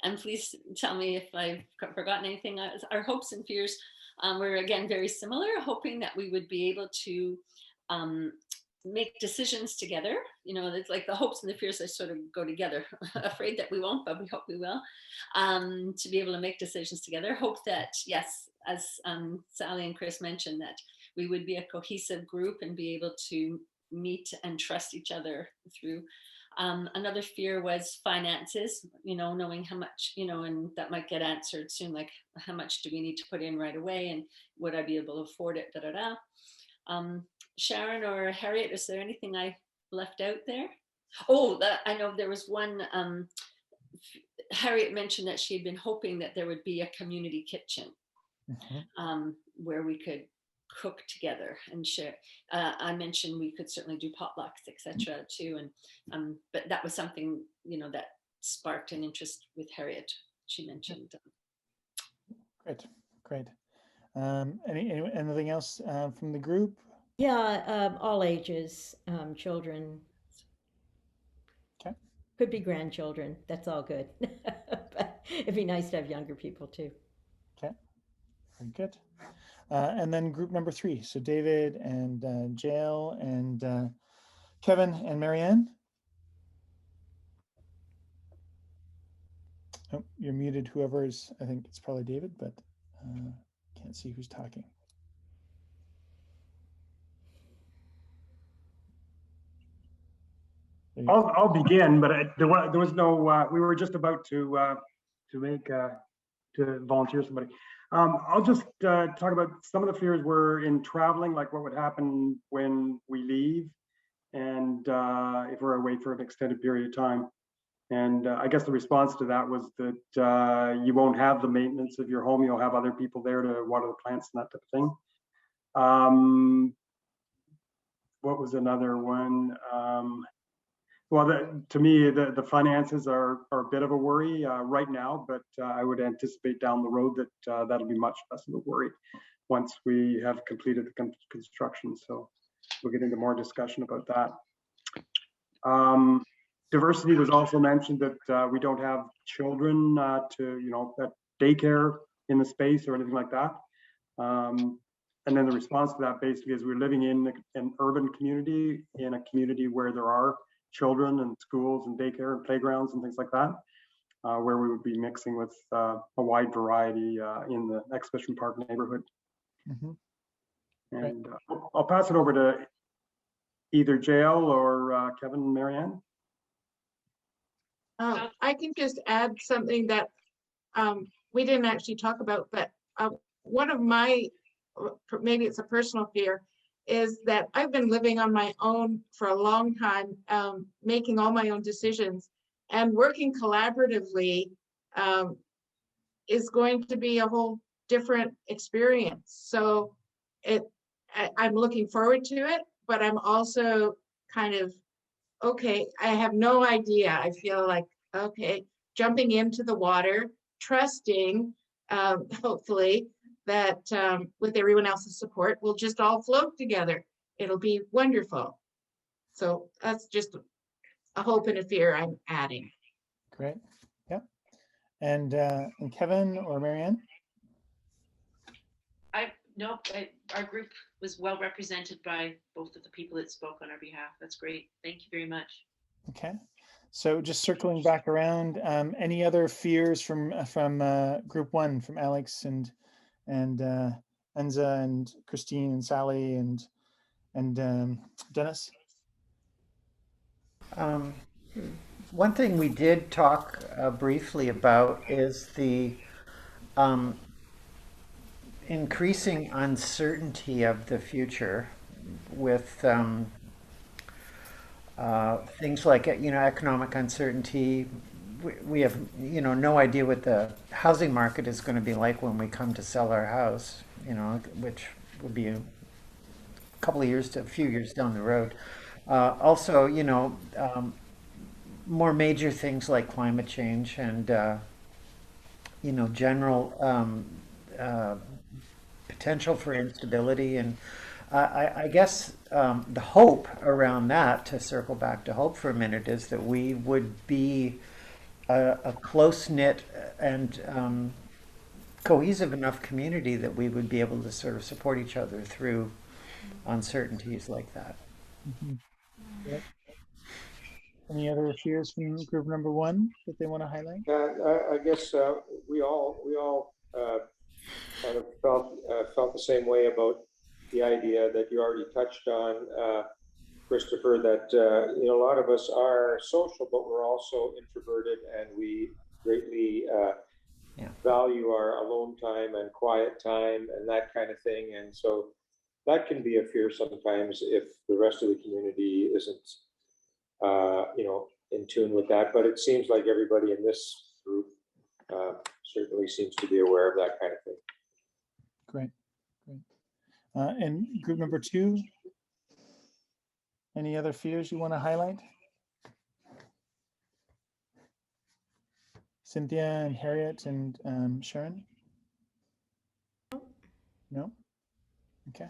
And please tell me if I've forgotten anything. Our hopes and fears were, again, very similar, hoping that we would be able to make decisions together. You know, it's like the hopes and the fears, they sort of go together. Afraid that we won't, but we hope we will. To be able to make decisions together. Hope that, yes, as Sally and Chris mentioned, that we would be a cohesive group and be able to meet and trust each other through Another fear was finances, knowing how much, and that might get answered soon, like how much do we need to put in right away and would I be able to afford it, Sharon or Harriet, is there anything I left out there? Oh, I know there was one, Harriet mentioned that she had been hoping that there would be a community kitchen where we could cook together and share. I mentioned we could certainly do potlucks, etc. too, and but that was something that sparked an interest with Harriet. She mentioned. Great. Anything else from the group? Yeah, all ages, children. Okay. Could be grandchildren. That's all good. But it'd be nice to have younger people too. Okay. Very good. And then group number 3. So David and Jael and Kevin and Marianne. Oh, you're muted, whoever is, I think it's probably David, but can't see who's talking. I'll begin, but there was no. We were just about to volunteer somebody. I'll just talk about some of the fears were in traveling, like what would happen when we leave, and if we're away for an extended period of time. And I guess the response to that was that you won't have the maintenance of your home. You'll have other people there to water the plants and that type of thing. What was another one? Well, to me, the finances are a bit of a worry right now, but I would anticipate down the road that that'll be much less of a worry once we have completed the construction. So we'll get into more discussion about that. Diversity was also mentioned, that we don't have children at daycare in the space or anything like that. And then the response to that basically is we're living in an urban community, in a community where there are children and schools and daycare and playgrounds and things like that, where we would be mixing with a wide variety in the Exhibition Park neighborhood. And I'll pass it over to either Jael or Kevin and Marianne. I can just add something that we didn't actually talk about, but one of my, maybe it's a personal fear, is that I've been living on my own for a long time, making all my own decisions, and working collaboratively is going to be a whole different experience. So I'm looking forward to it, but I'm also kind of, okay, I have no idea. I feel like, okay, jumping into the water, trusting, hopefully, that with everyone else's support, we'll just all float together. It'll be wonderful. So that's just a hope and a fear I'm adding. Great. Yeah. And Kevin or Marianne? Our group was well represented by both of the people that spoke on our behalf. That's great. Thank you very much. Okay. So just circling back around, any other fears from group 1, from Alex and Enza and Christine and Sally and Dennis? One thing we did talk briefly about is the increasing uncertainty of the future with things like economic uncertainty. We have no idea what the housing market is going to be like when we come to sell our house, which will be a couple of years to a few years down the road. Also, more major things like climate change and general potential for instability. And I guess the hope around that, to circle back to hope for a minute, is that we would be a close-knit and cohesive enough community that we would be able to sort of support each other through uncertainties like that. Yep. Any other fears from group number 1 that they want to highlight? I guess we all kind of felt the same way about the idea that you already touched on, Christopher, that a lot of us are social, but we're also introverted, and we greatly value our alone time and quiet time and that kind of thing. And so that can be a fear sometimes if the rest of the community isn't, in tune with that. But it seems like everybody in this group certainly seems to be aware of that kind of thing. Great, great. And group number 2, any other fears you want to highlight? Cynthia and Harriet and Sharon? No? Okay,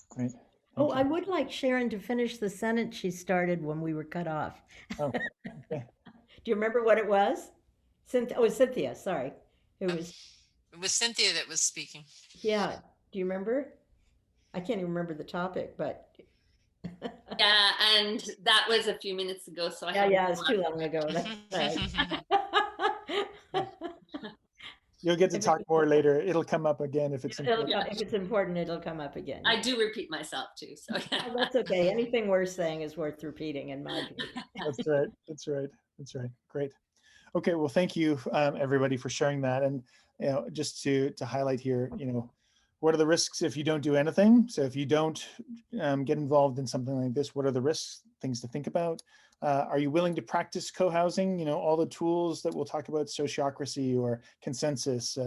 great. Oh, I would like Sharon to finish the sentence she started when we were cut off. Oh, okay. Do you remember what it was? Cynthia, oh, Cynthia, sorry. It was Cynthia that was speaking. Yeah, do you remember? I can't even remember the topic, but Yeah, and that was a few minutes ago, so yeah, it's too long ago. That's right. You'll get to talk more later. It'll come up again if it's important. If it's important, it'll come up again. I do repeat myself too, so Oh, that's okay. Anything worth saying is worth repeating, in my view. That's right. That's right. That's right. Great. Okay. Well, thank you, everybody, for sharing that. And just to highlight here, what are the risks if you don't do anything? So if you don't get involved in something like this, what are the risks? Things to think about. Are you willing to practice co-housing? All the tools that we'll talk about, sociocracy or consensus,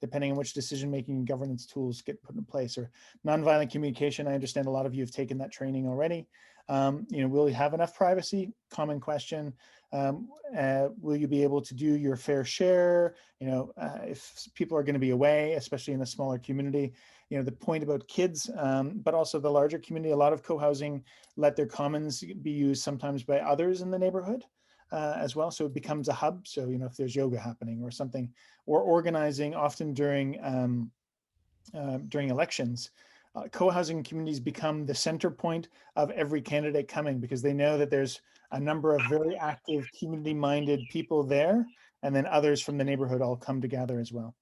depending on which decision-making and governance tools get put in place, or nonviolent communication. I understand a lot of you have taken that training already. Will you have enough privacy? Common question. Will you be able to do your fair share? If people are going to be away, especially in a smaller community, the point about kids, but also the larger community, a lot of co-housing let their commons be used sometimes by others in the neighborhood as well. So it becomes a hub. So, if there's yoga happening or something, or organizing often during elections, co-housing communities become the center point of every candidate coming, because they know that there's a number of very active community-minded people there, and then others from the neighborhood all come together as well.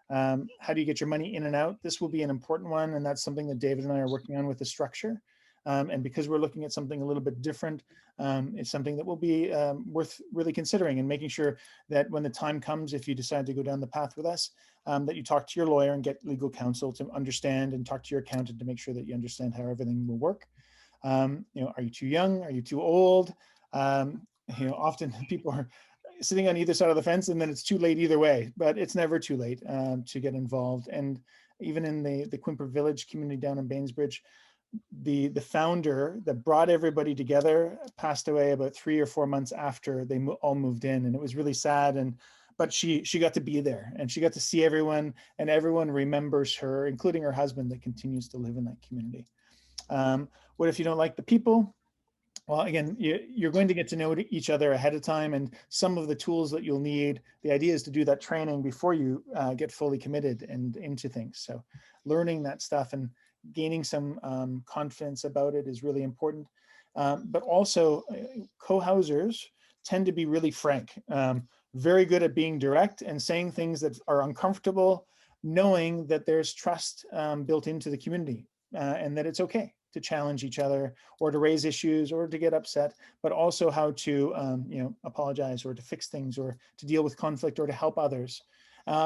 How do you get your money in and out? This will be an important one, and that's something that David and I are working on with the structure. And because we're looking at something a little bit different, it's something that will be worth really considering, and making sure that when the time comes, if you decide to go down the path with us, that you talk to your lawyer and get legal counsel to understand, and talk to your accountant to make sure that you understand how everything will work. Are you too young? Are you too old? Often people are sitting on either side of the fence, and then it's too late either way, but it's never too late to get involved. And even in the Quimper Village community down in Bainbridge, the founder that brought everybody together passed away about 3 or 4 months after they all moved in, and it was really sad. But she got to be there, and she got to see everyone, and everyone remembers her, including her husband that continues to live in that community. What if you don't like the people? Well, again, you're going to get to know each other ahead of time, and some of the tools that you'll need, the idea is to do that training before you get fully committed and into things. So learning that stuff and gaining some confidence about it is really important. But also co-housers tend to be really frank, very good at being direct and saying things that are uncomfortable, knowing that there's trust built into the community, and that it's okay to challenge each other, or to raise issues, or to get upset, but also how to apologize, or to fix things, or to deal with conflict, or to help others,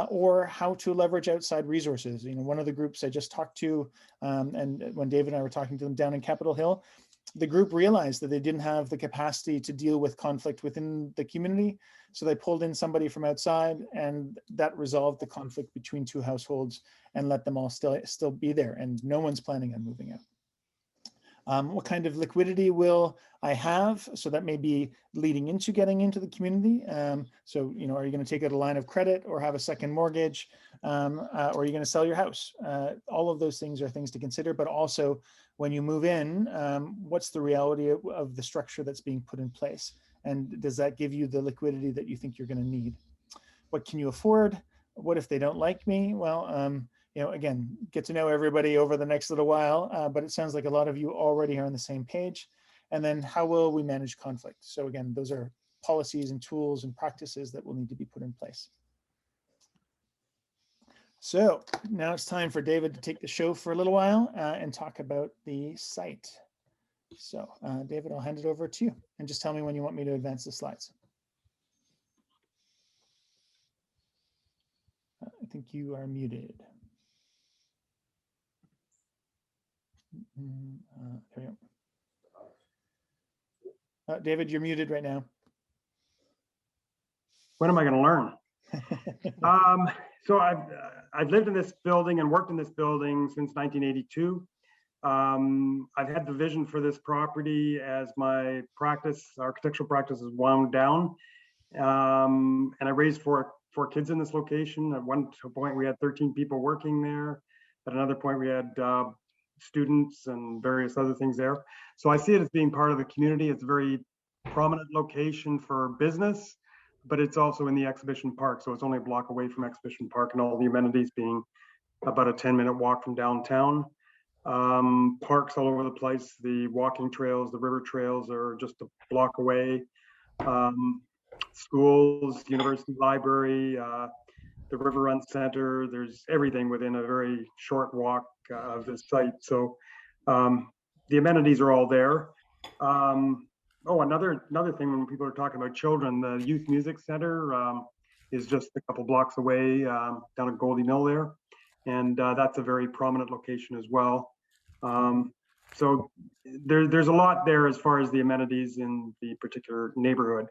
or how to leverage outside resources. One of the groups I just talked to, and when David and I were talking to them down in Capitol Hill, the group realized that they didn't have the capacity to deal with conflict within the community, so they pulled in somebody from outside, and that resolved the conflict between 2 households and let them all still be there, and no one's planning on moving out. What kind of liquidity will I have? So that may be leading into getting into the community. So, are you going to take out a line of credit, or have a second mortgage, or are you going to sell your house? All of those things are things to consider, but also when you move in, what's the reality of the structure that's being put in place? And does that give you the liquidity that you think you're going to need? What can you afford? What if they don't like me? Well, again, get to know everybody over the next little while, but it sounds like a lot of you already are on the same page. And then how will we manage conflict? So again, those are policies and tools and practices that will need to be put in place. So now it's time for David to take the show for a little while and talk about the site. So David, I'll hand it over to you and just tell me when you want me to advance the slides. I think you are muted. There we go. David, you're muted right now. When am I going to learn? So I've lived in this building and worked in this building since 1982. I've had the vision for this property as my architectural practice has wound down. And I raised four kids in this location. At one point, we had 13 people working there. At another point, we had students and various other things there. So I see it as being part of the community. It's a very prominent location for business, but it's also in the exhibition park. So it's only a block away from exhibition park and all the amenities being about a 10-minute walk from downtown. Parks all over the place. The walking trails, the river trails are just a block away. Schools, university library, the River Run Center, there's everything within a very short walk of this site. So the amenities are all there. Another thing when people are talking about children, the Youth Music Center is just a couple blocks away down at Goldie Mill there. And that's a very prominent location as well. So there's a lot there as far as the amenities in the particular neighborhood.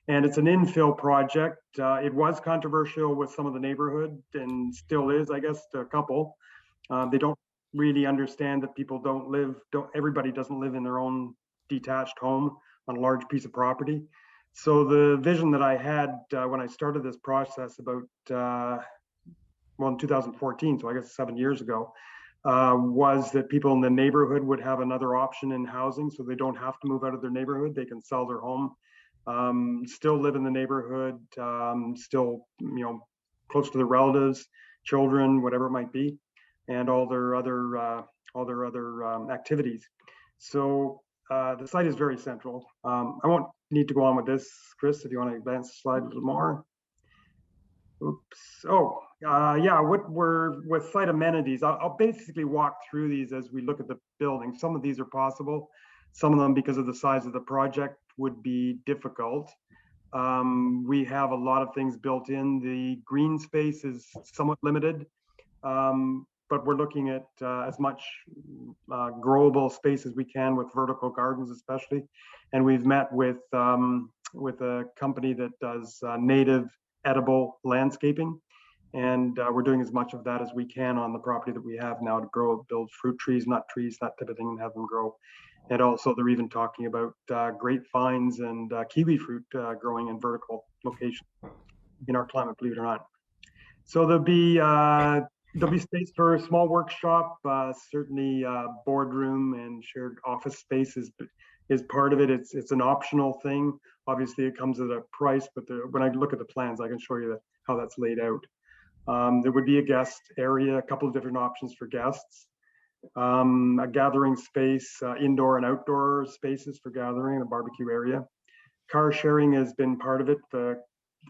And it's an infill project. It was controversial with some of the neighborhood and still is, I guess, to a couple. They don't really understand that everybody doesn't live in their own detached home on a large piece of property. So the vision that I had when I started this process about, in 2014, so I guess 7 years ago, was that people in the neighborhood would have another option in housing, so they don't have to move out of their neighborhood. They can sell their home, still live in the neighborhood, still, close to their relatives, children, whatever it might be, and all their other activities. So the site is very central. I won't need to go on with this, Chris, if you want to advance the slide a little more. Oops. What we're with site amenities. I'll basically walk through these as we look at the building. Some of these are possible. Some of them, because of the size of the project, would be difficult. We have a lot of things built in. The green space is somewhat limited, but we're looking at as much growable space as we can with vertical gardens, especially. And we've met with a company that does native edible landscaping. And we're doing as much of that as we can on the property that we have now to build fruit trees, nut trees, that type of thing, and have them grow. And also they're even talking about grapevines and kiwi fruit growing in vertical locations in our climate, believe it or not. So there'll be space for a small workshop, certainly boardroom and shared office space is part of it. It's an optional thing. Obviously it comes at a price, but when I look at the plans, I can show you how that's laid out. There would be a guest area, a couple of different options for guests. A gathering space, indoor and outdoor spaces for gathering, a barbecue area. Car sharing has been part of it. There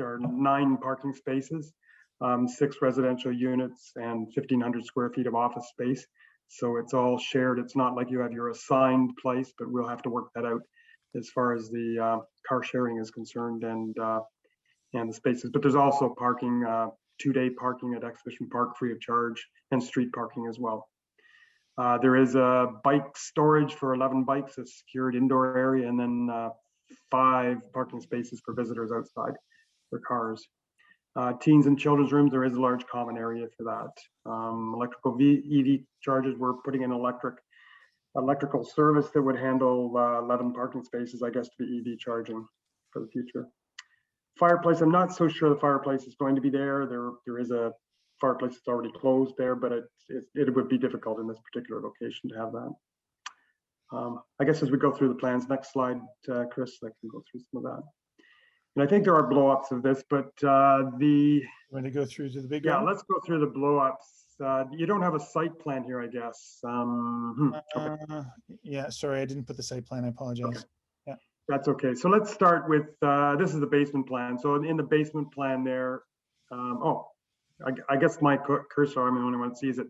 are 9 parking spaces, 6 residential units, and 1,500 square feet of office space. So it's all shared. It's not like you have your assigned place, but we'll have to work that out as far as the car sharing is concerned and the spaces. But there's also parking, 2-day parking at Exhibition Park free of charge, and street parking as well. There is a bike storage for 11 bikes, a secured indoor area, and then 5 parking spaces for visitors outside for cars. Teens and children's rooms, there is a large common area for that. Electrical EV charges, we're putting in electrical service that would handle 11 parking spaces, I guess, to be EV charging for the future. Fireplace, I'm not so sure the fireplace is going to be there. There is a fireplace that's already closed there, but it would be difficult in this particular location to have that. I guess as we go through the plans, next slide, Chris, I can go through some of that. And I think there are blow-ups of this, but You want to go through to the big one? Yeah, let's go through the blow-ups. You don't have a site plan here, I guess. Okay. Yeah, sorry, I didn't put the site plan. I apologize. Okay. Yeah, that's okay. So let's start with this is the basement plan. So in the basement plan there, I guess my cursor, I'm the only one that sees it,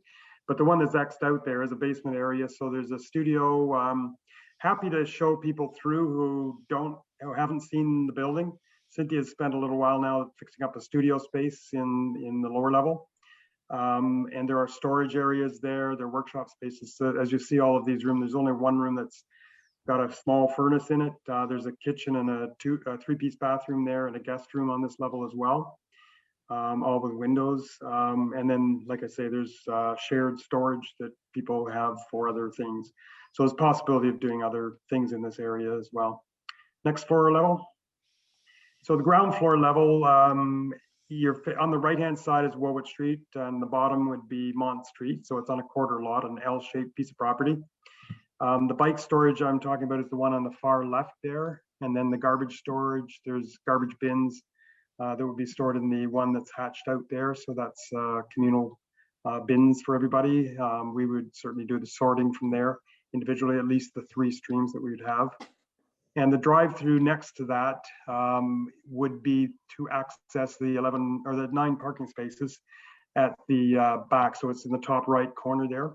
but the one that's X'd out there is a basement area. So there's a studio, happy to show people through who haven't seen the building. Cynthia's spent a little while now fixing up a studio space in the lower level. And there are storage areas there, there are workshop spaces. So as you see all of these rooms, there's only one room that's got a small furnace in it. There's a kitchen and a three-piece bathroom there and a guest room on this level as well, all with windows. And then, like I say, there's shared storage that people have for other things. So there's possibility of doing other things in this area as well. Next floor level. So the ground floor level, you're on the right-hand side is Woolwich Street, and the bottom would be Mont Street. So it's on a quarter lot, an L-shaped piece of property. The bike storage I'm talking about is the one on the far left there. And then the garbage storage, there's garbage bins that would be stored in the one that's hatched out there. So that's communal bins for everybody. We would certainly do the sorting from there individually, at least the 3 streams that we would have. And the drive-through next to that would be to access the 11 or the 9 parking spaces at the back. So it's in the top right corner there.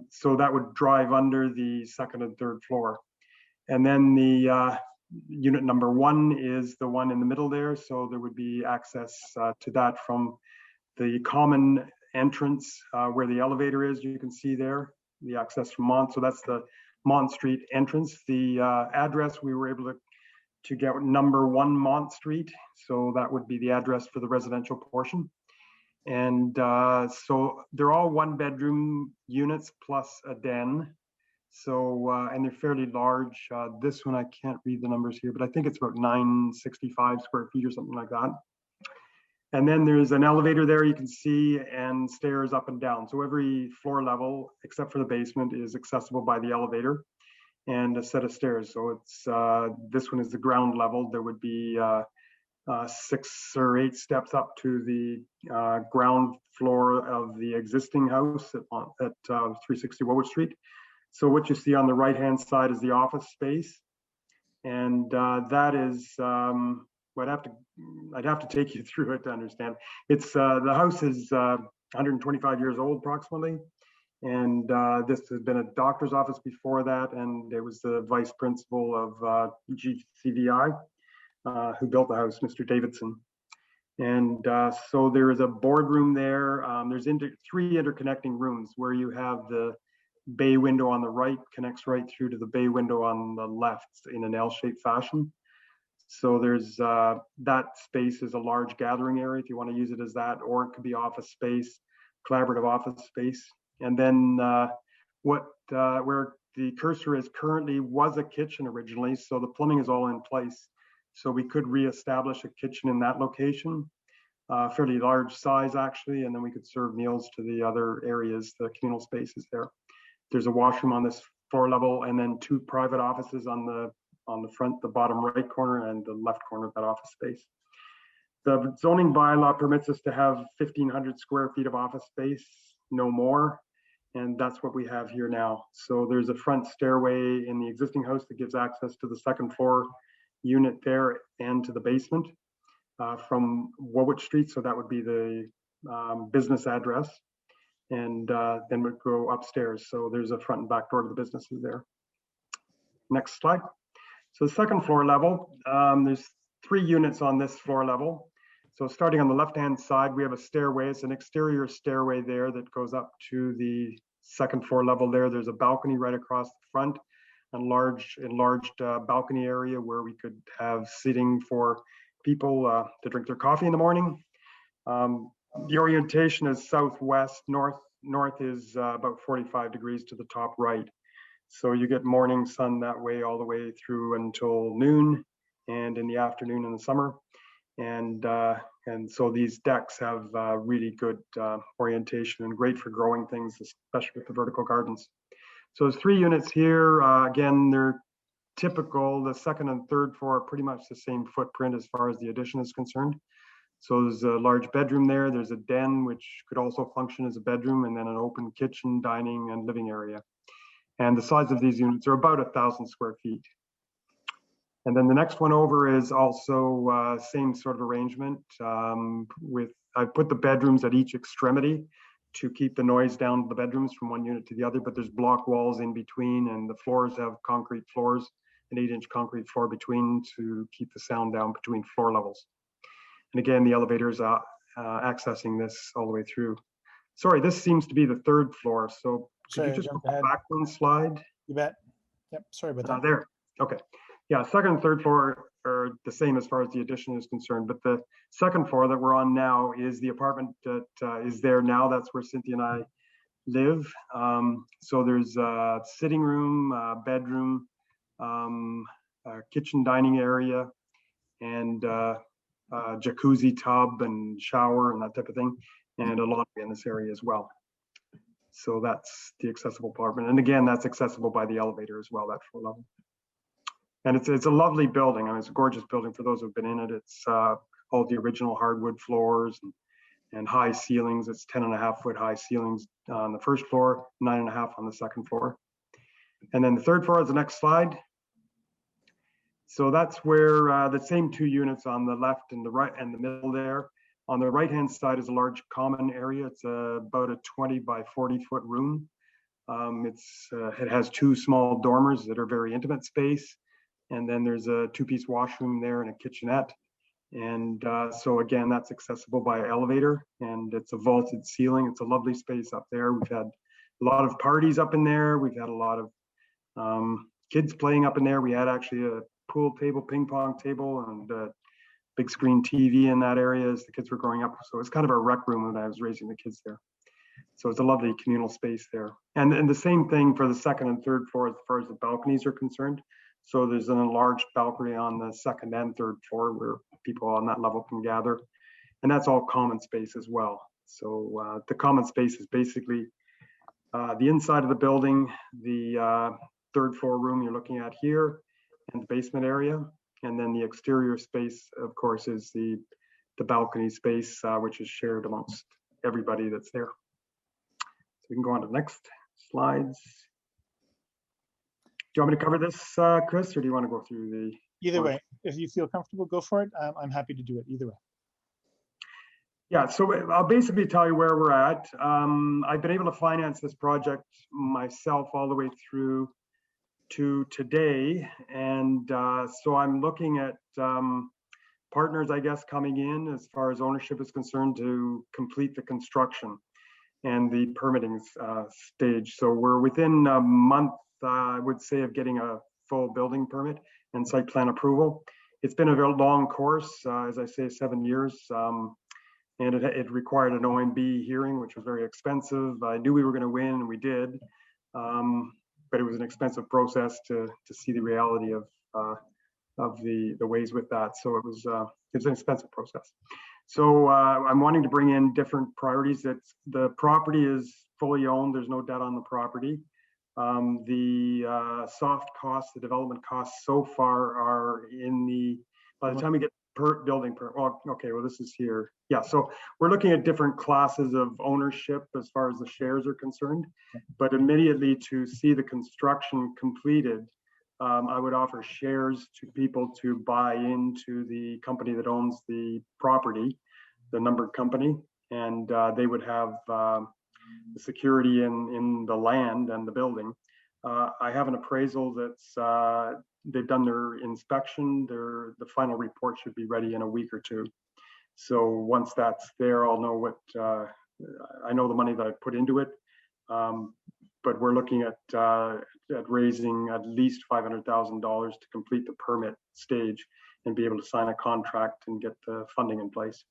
So that would drive under the 2nd and 3rd floor. And then the unit number 1 is the one in the middle there. So there would be access to that from the common entrance where the elevator is. You can see there the access from Mont. So that's the Mont Street entrance. The address, we were able to get number 1 Mont Street. So that would be the address for the residential portion. And so they're all 1-bedroom units plus a den. So, and they're fairly large. This one, I can't read the numbers here, but I think it's about 965 square feet or something like that. And then there's an elevator there you can see, and stairs up and down. So every floor level, except for the basement, is accessible by the elevator and a set of stairs. So it's this one is the ground level. There would be 6 or 8 steps up to the ground floor of the existing house at 360 Woolwich Street. So what you see on the right-hand side is the office space, and that is I'd have to take you through it to understand. It's the house is 125 years old approximately, and this has been a doctor's office before that, and it was the vice principal of GCVI who built the house, Mr. Davidson. And so there is a boardroom there. There's 3 interconnecting rooms where you have the bay window on the right connects right through to the bay window on the left in an L-shaped fashion. So there's that space is a large gathering area if you want to use it as that, or it could be office space, collaborative office space. And then where the cursor is currently was a kitchen originally, so the plumbing is all in place. So we could reestablish a kitchen in that location, fairly large size actually, and then we could serve meals to the other areas, the communal spaces there. There's a washroom on this floor level, and then 2 private offices on the front, the bottom right corner and the left corner of that office space. The zoning bylaw permits us to have 1,500 square feet of office space, no more. And that's what we have here now. So there's a front stairway in the existing house that gives access to the 2nd floor unit there and to the basement from Woolwich Street. So that would be the business address. And then we'd go upstairs. So there's a front and back door to the businesses there. Next slide. So the 2nd floor level, there's 3 units on this floor level. So starting on the left-hand side, we have a stairway. It's an exterior stairway there that goes up to the 2nd floor level there. There's a balcony right across the front, a enlarged balcony area where we could have seating for people to drink their coffee in the morning. The orientation is southwest, north is about 45 degrees to the top right. So you get morning sun that way all the way through until noon, and in the afternoon in the summer. And so these decks have really good orientation and great for growing things, especially with the vertical gardens. So there's 3 units here. Again, they're typical. The 2nd and 3rd floor are pretty much the same footprint as far as the addition is concerned. So there's a large bedroom there. There's a den, which could also function as a bedroom, and then an open kitchen, dining, and living area. And the size of these units are about 1,000 square feet. And then the next one over is also same sort of arrangement. I put the bedrooms at each extremity to keep the noise down to the bedrooms from one unit to the other, but there's block walls in between, and the floors have concrete floors, an 8-inch concrete floor between to keep the sound down between floor levels. And again, the elevators are accessing this all the way through. Sorry, this seems to be the 3rd floor. So could Sorry, you just jump go ahead. back one slide? You bet. Yep, sorry about that. There. Okay. Yeah, 2nd and 3rd floor are the same as far as the addition is concerned, but the 2nd floor that we're on now is the apartment that is there now. That's where Cynthia and I live. So there's a sitting room, bedroom, a kitchen dining area, and jacuzzi tub and shower and that type of thing, and a laundry in this area as well. So that's the accessible apartment. And again, that's accessible by the elevator as well, that floor level. And it's a lovely building. I mean, it's a gorgeous building for those who've been in it. It's all the original hardwood floors and high ceilings. It's 10.5-foot high ceilings on the 1st floor, 9.5 on the 2nd floor. And then the 3rd floor is the next slide. So that's where the same 2 units on the left and the right and the middle there. On the right-hand side is a large common area. It's about a 20 by 40-foot room. It has 2 small dormers that are very intimate space. And then there's a 2-piece washroom there and a kitchenette. And so again, that's accessible by elevator, and it's a vaulted ceiling. It's a lovely space up there. We've had a lot of parties up in there. We've had a lot of kids playing up in there. We had actually a pool table, ping pong table, and a big screen TV in that area as the kids were growing up. So it's kind of a rec room when I was raising the kids there. So it's a lovely communal space there. And the same thing for the 2nd and 3rd floor as far as the balconies are concerned. So there's an enlarged balcony on the 2nd and 3rd floor where people on that level can gather. And that's all common space as well. So the common space is basically the inside of the building, the 3rd floor room you're looking at here, and the basement area. And then the exterior space, of course, is the balcony space, which is shared amongst everybody that's there. So we can go on to the next slides. Do you want me to cover this, Chris, or do you want to go through the... Either way, if you feel comfortable, go for it. I'm happy to do it either way. Yeah, so I'll basically tell you where we're at. I've been able to finance this project myself all the way through to today. And so I'm looking at partners, I guess, coming in as far as ownership is concerned to complete the construction and the permitting stage. So we're within a month, I would say, of getting a full building permit and site plan approval. It's been a very long course, as I say, 7 years. And it required an OMB hearing, which was very expensive. I knew we were going to win, and we did. But it was an expensive process to see the reality of the ways with that. So it was an expensive process. So I'm wanting to bring in different priorities. That the property is fully owned. There's no debt on the property. The soft costs, the development costs so far are by the time we get building permit. Oh, okay, well, this is here. Yeah, so we're looking at different classes of ownership as far as the shares are concerned, but immediately to see the construction completed, I would offer shares to people to buy into the company that owns the property, the numbered company, and they would have the security in the land and the building. I have an appraisal that's they've done their inspection. The final report should be ready in a week or 2. So once that's there, I'll know what I know the money that I put into it. But we're looking at raising at least $500,000 to complete the permit stage and be able to sign a contract and get the funding in place.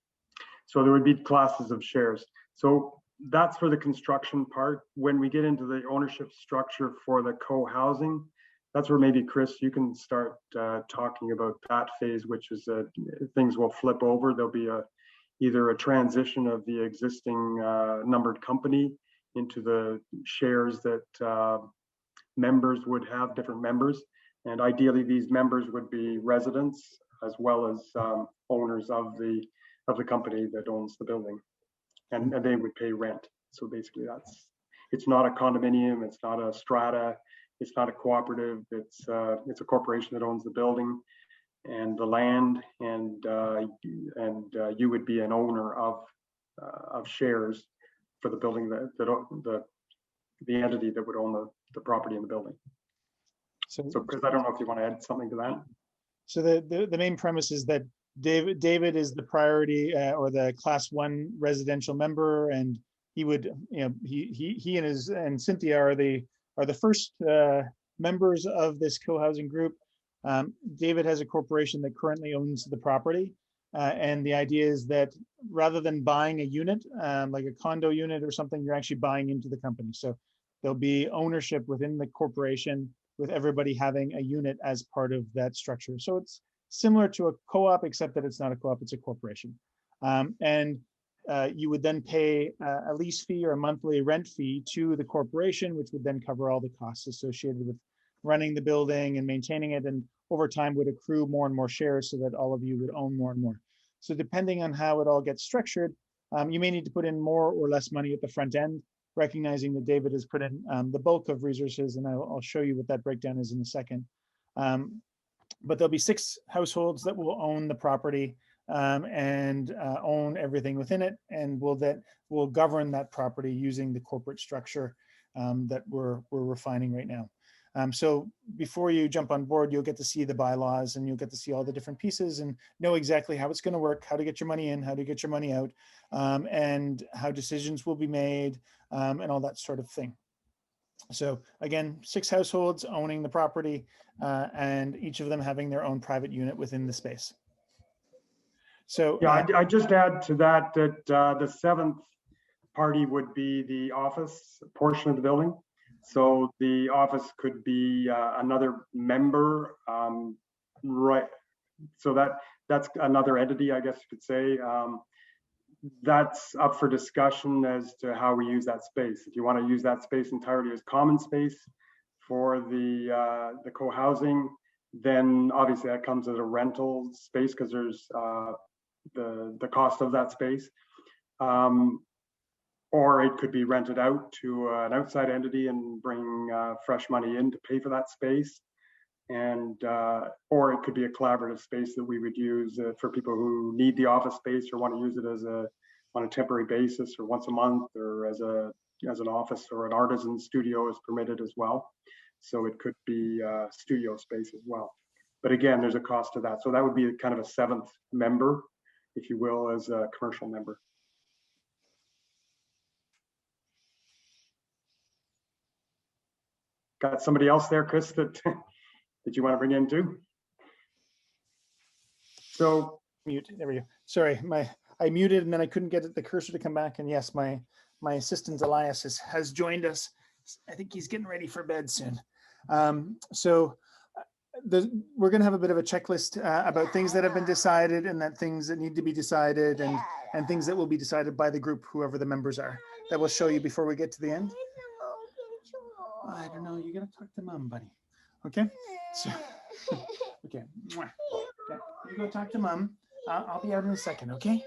So there would be classes of shares. So that's for the construction part. When we get into the ownership structure for the co-housing, that's where maybe, Chris, you can start talking about that phase, which is things will flip over. There'll be either a transition of the existing numbered company into the shares that members would have, different members. And ideally, these members would be residents as well as owners of the company that owns the building. And they would pay rent. So basically it's not a condominium, it's not a strata, it's not a cooperative, it's a corporation that owns the building and the land, and you would be an owner of shares for the building the entity that would own the property in the building. So Chris, I don't know if you want to add something to that. So the main premise is that David is the priority or the class 1 residential member, and he would, he and Cynthia are the first members of this co-housing group. David has a corporation that currently owns the property, and the idea is that rather than buying a unit, like a condo unit or something, you're actually buying into the company. So there'll be ownership within the corporation, with everybody having a unit as part of that structure. So it's similar to a co-op, except that it's not a co-op, it's a corporation. And you would then pay a lease fee or a monthly rent fee to the corporation, which would then cover all the costs associated with running the building and maintaining it, and over time would accrue more and more shares so that all of you would own more and more. So depending on how it all gets structured, you may need to put in more or less money at the front end, recognizing that David has put in the bulk of resources, and I'll show you what that breakdown is in a second. But there'll be 6 households that will own the property and own everything within it, and will govern that property using the corporate structure that we're refining right now. So before you jump on board, you'll get to see the bylaws, and you'll get to see all the different pieces and know exactly how it's going to work, how to get your money in, how to get your money out, and how decisions will be made, and all that sort of thing. So again, 6 households owning the property, and each of them having their own private unit within the space. So yeah, I just add to that the 7th party would be the office portion of the building. So the office could be another member, right? So that's another entity, I guess you could say. That's up for discussion as to how we use that space. If you want to use that space entirely as common space for the co-housing, then obviously that comes as a rental space, because there's the cost of that space. Or it could be rented out to an outside entity and bring fresh money in to pay for that space. And or it could be a collaborative space that we would use for people who need the office space or want to use it as on a temporary basis, or once a month, or as an office, or an artisan studio is permitted as well. So it could be studio space as well. But again, there's a cost to that. So that would be kind of a 7th member, if you will, as a commercial member. Got somebody else there, Chris, that you want to bring in too? So mute. There we go. Sorry, I muted and then I couldn't get the cursor to come back. And yes, my assistant Elias has joined us. I think he's getting ready for bed soon. So we're going to have a bit of a checklist about things that have been decided, and that things that need to be decided, and things that will be decided by the group, whoever the members are. That will show you before we get to the end. I don't know. You got to talk to mom, buddy. Okay. So, okay. You go talk to mom. I'll be out in a second. Okay.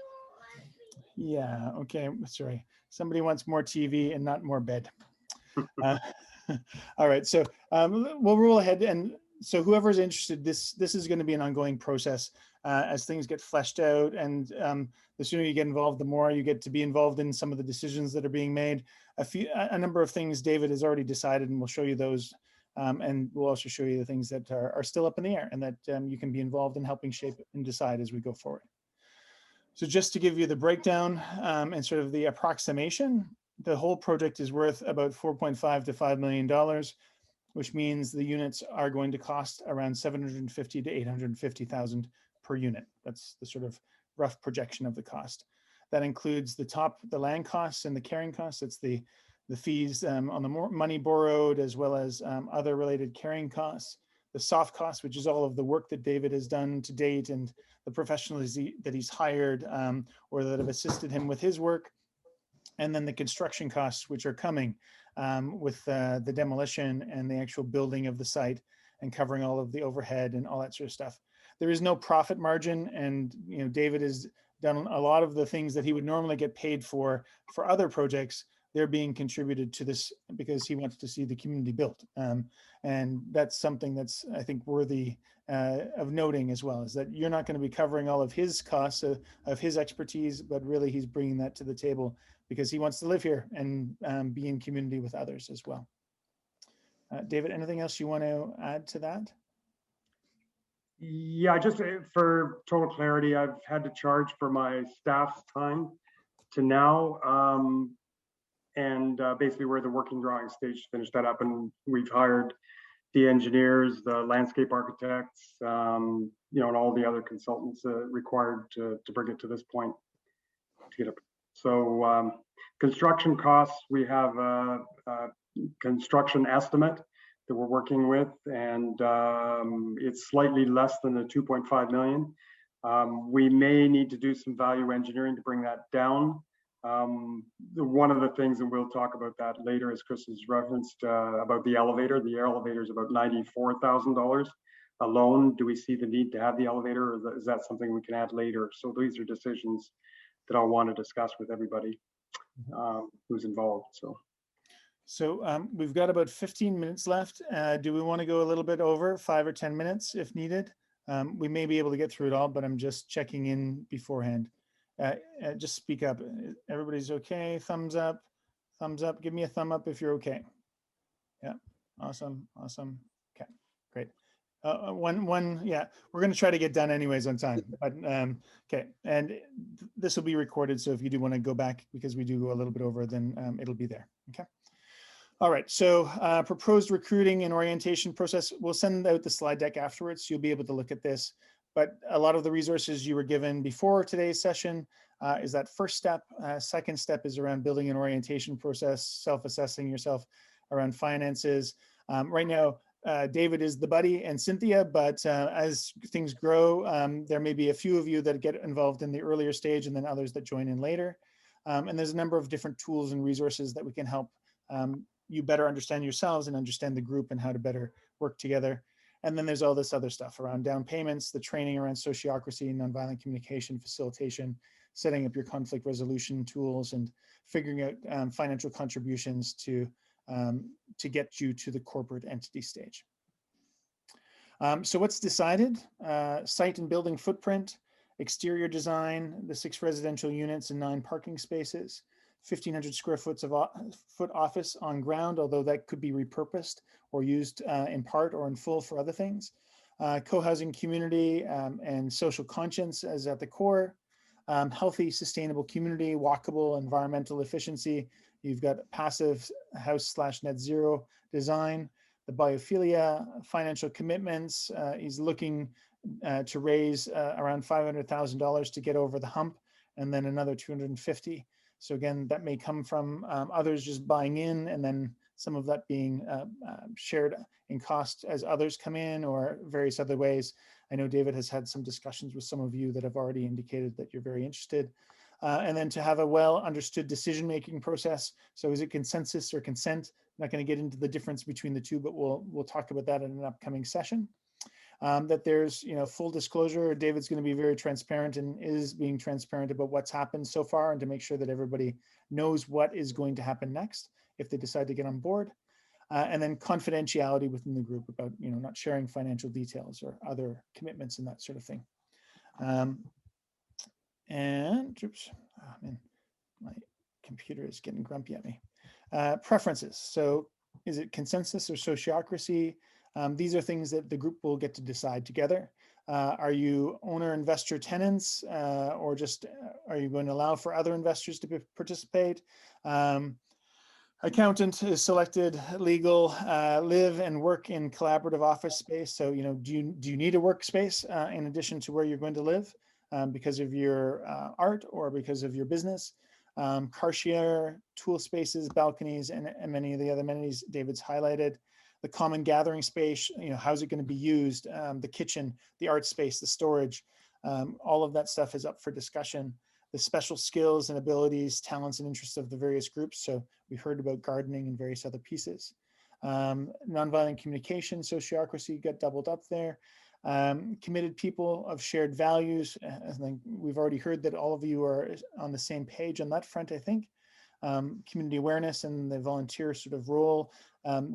Yeah. Okay. Sorry. Somebody wants more TV and not more bed. All right. So we'll roll ahead, and so whoever's interested, this is going to be an ongoing process as things get fleshed out, and the sooner you get involved, the more you get to be involved in some of the decisions that are being made. A number of things David has already decided, and we'll show you those, and we'll also show you the things that are still up in the air, and that you can be involved in helping shape and decide as we go forward. So just to give you the breakdown and sort of the approximation, the whole project is worth about $4.5 to $5 million, which means the units are going to cost around $750,000 to $850,000 per unit. That's the sort of rough projection of the cost. That includes the land costs and the carrying costs. It's the fees on the money borrowed, as well as other related carrying costs. The soft costs, which is all of the work that David has done to date, and the professionals that he's hired or that have assisted him with his work. And then the construction costs, which are coming with the demolition and the actual building of the site, and covering all of the overhead and all that sort of stuff. There is no profit margin, and David has done a lot of the things that he would normally get paid for other projects they're being contributed to this because he wants to see the community built. And that's something that's, I think, worthy of noting as well, is that you're not going to be covering all of his costs of his expertise, but really he's bringing that to the table because he wants to live here and be in community with others as well. David, anything else you want to add to that? Yeah, just for total clarity, I've had to charge for my staff's time to now. And basically we're the working drawing stage to finish that up. And we've hired the engineers, the landscape architects, and all the other consultants required to bring it to this point to get it. So construction costs, we have a construction estimate that we're working with, and it's slightly less than the 2.5 million. We may need to do some value engineering to bring that down. One of the things, and we'll talk about that later, as Chris has referenced about the elevator. The elevator is about $94,000 alone. Do we see the need to have the elevator, or is that something we can add later? So these are decisions that I'll want to discuss with everybody who's involved. So we've got about 15 minutes left. Do we want to go a little bit over, 5 or 10 minutes if needed? We may be able to get through it all, but I'm just checking in beforehand. Just speak up. Everybody's okay? Thumbs up, thumbs up. Give me a thumb up if you're okay. Yeah, awesome, awesome. Okay, great. Yeah, we're going to try to get done anyways on time, but okay. And this will be recorded, so if you do want to go back, because we do go a little bit over, then it'll be there, okay? All right, so proposed recruiting and orientation process. We'll send out the slide deck afterwards, so you'll be able to look at this. But a lot of the resources you were given before today's session is that first step. Second step is around building an orientation process, self-assessing yourself around finances. Right now, David is the buddy and Cynthia, but as things grow, there may be a few of you that get involved in the earlier stage and then others that join in later. And there's a number of different tools and resources that we can help you better understand yourselves and understand the group and how to better work together. And then there's all this other stuff around down payments, the training around sociocracy, nonviolent communication, facilitation, setting up your conflict resolution tools, and figuring out financial contributions to get you to the corporate entity stage. So what's decided? Site and building footprint, exterior design, the 6 residential units and 9 parking spaces, 1,500 square foot office on ground, although that could be repurposed or used in part or in full for other things. Co-housing community and social conscience as at the core. Healthy, sustainable community, walkable, environmental efficiency. You've got passive house/net zero design, the biophilia, financial commitments. He's looking to raise around $500,000 to get over the hump, and then another 250. So again, that may come from others just buying in, and then some of that being shared in cost as others come in, or various other ways. I know David has had some discussions with some of you that have already indicated that you're very interested. And then to have a well understood decision-making process. So is it consensus or consent? I'm not going to get into the difference between the two, but we'll talk about that in an upcoming session. That there's full disclosure. David's going to be very transparent and is being transparent about what's happened so far, and to make sure that everybody knows what is going to happen next if they decide to get on board. And then confidentiality within the group about not sharing financial details or other commitments and that sort of thing. And oops, oh man, my computer is getting grumpy at me. Preferences. So is it consensus or sociocracy? These are things that the group will get to decide together. Are you owner, investor, tenants, or just are you going to allow for other investors to participate? Accountant is selected, legal, live and work in collaborative office space. So, do you need a workspace in addition to where you're going to live because of your art or because of your business? Car share, tool spaces, balconies, and many of the other amenities David's highlighted. The common gathering space, how's it going to be used? The kitchen, the art space, the storage, all of that stuff is up for discussion. The special skills and abilities, talents, and interests of the various groups. So we heard about gardening and various other pieces. Nonviolent communication, sociocracy got doubled up there. Committed people of shared values. I think we've already heard that all of you are on the same page on that front, I think. community awareness and the volunteer sort of role.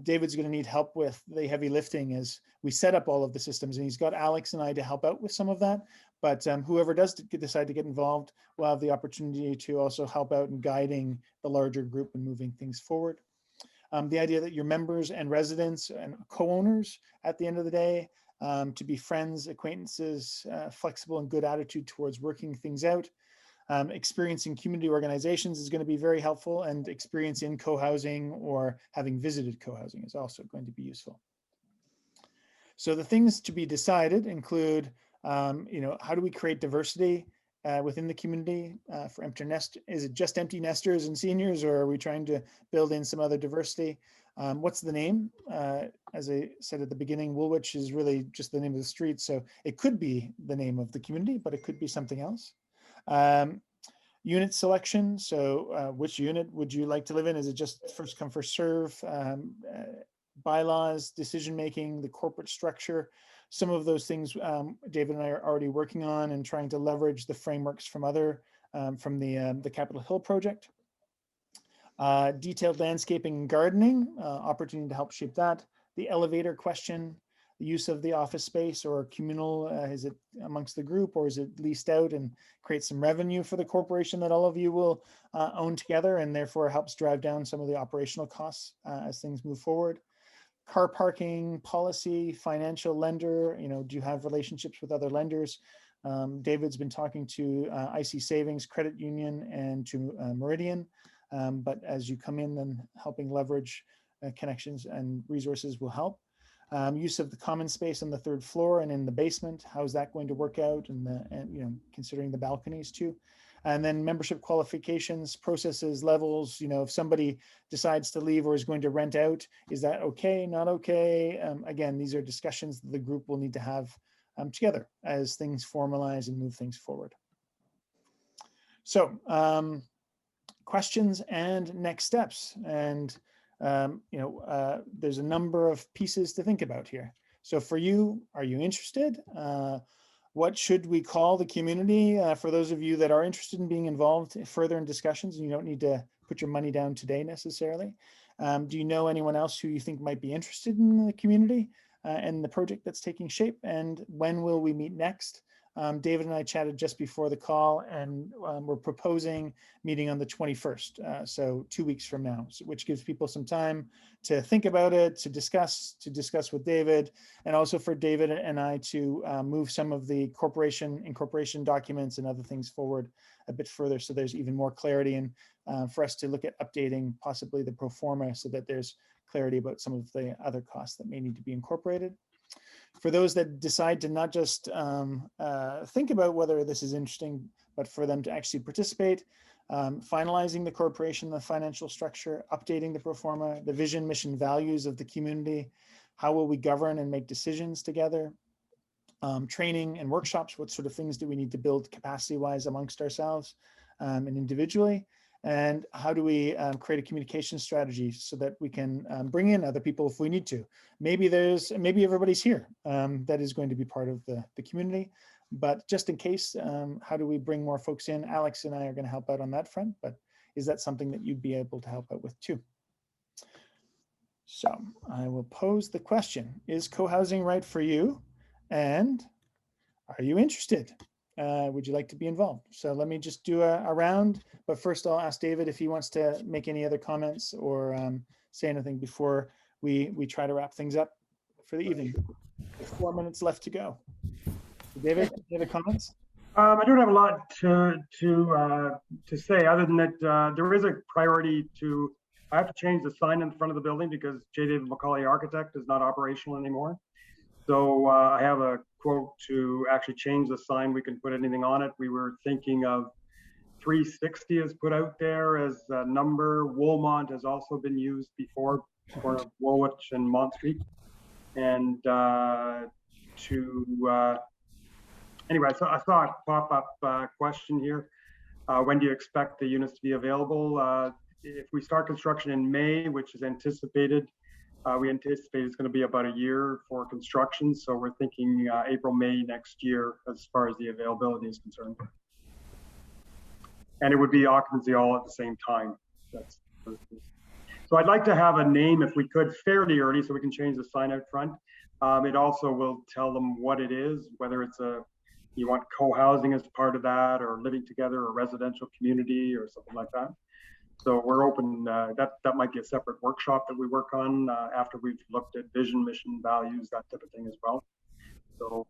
David's going to need help with the heavy lifting as we set up all of the systems, and he's got Alex and I to help out with some of that. But whoever does decide to get involved will have the opportunity to also help out in guiding the larger group and moving things forward. The idea that your members and residents and co-owners at the end of the day to be friends, acquaintances, flexible and good attitude towards working things out. Experience in community organizations is going to be very helpful, and experience in co-housing or having visited co-housing is also going to be useful. So the things to be decided include, how do we create diversity within the community for empty nest? Is it just empty nesters and seniors, or are we trying to build in some other diversity? What's the name? As I said at the beginning, Woolwich is really just the name of the street. So it could be the name of the community, but it could be something else. Unit selection. So which unit would you like to live in? Is it just first come, first serve? Bylaws, decision-making, the corporate structure. Some of those things David and I are already working on and trying to leverage the frameworks from from the Capitol Hill project. Detailed landscaping and gardening, opportunity to help shape that. The elevator question, the use of the office space or communal, is it amongst the group or is it leased out and create some revenue for the corporation that all of you will own together, and therefore helps drive down some of the operational costs as things move forward. Car parking policy, financial lender, do you have relationships with other lenders? David's been talking to IC Savings Credit Union and to Meridian, but as you come in, then helping leverage connections and resources will help. Use of the common space on the third floor and in the basement, how's that going to work out? And considering the balconies too. And then membership qualifications, processes, levels, if somebody decides to leave or is going to rent out, is that okay, not okay? Again, these are discussions that the group will need to have together as things formalize and move things forward. So questions and next steps. And there's a number of pieces to think about here. So for you, are you interested? What should we call the community? For those of you that are interested in being involved further in discussions, and you don't need to put your money down today necessarily. Do you know anyone else who you think might be interested in the community and the project that's taking shape? And when will we meet next? David and I chatted just before the call, and we're proposing meeting on the 21st, so 2 weeks from now, which gives people some time to think about it, to discuss with David, and also for David and I to move some of the incorporation documents and other things forward a bit further, so there's even more clarity, and for us to look at updating possibly the pro forma so that there's clarity about some of the other costs that may need to be incorporated. For those that decide to not just think about whether this is interesting, but for them to actually participate, finalizing the corporation, the financial structure, updating the pro forma, the vision, mission, values of the community, how will we govern and make decisions together, training and workshops, what sort of things do we need to build capacity-wise amongst ourselves and individually, and how do we create a communication strategy so that we can bring in other people if we need to. Maybe everybody's here that is going to be part of the community, but just in case, how do we bring more folks in? Alex and I are going to help out on that front, but is that something that you'd be able to help out with too? So I will pose the question, is co-housing right for you? And are you interested? Would you like to be involved? So let me just do a round, but first I'll ask David if he wants to make any other comments or say anything before we try to wrap things up for the evening. 4 minutes left to go. David, any other comments? I don't have a lot to say other than that there is a priority to, I have to change the sign in front of the building because J. David McCauley Architect is not operational anymore. So I have a quote to actually change the sign. We can put anything on it. We were thinking of 360 is put out there as a number. Woolmont has also been used before for Woolwich and Mont Street. And anyway, so I saw a pop-up question here. When do you expect the units to be available? If we start construction in May, which is anticipated, we anticipate it's going to be about a year for construction. So we're thinking April, May next year as far as the availability is concerned. And it would be occupancy all at the same time that's so I'd like to have a name if we could fairly early so we can change the sign out front. It also will tell them what it is, whether it's you want co-housing as part of that, or living together, or residential community, or something like that. So we're open. That might be a separate workshop that we work on after we've looked at vision, mission, values, that type of thing as well. So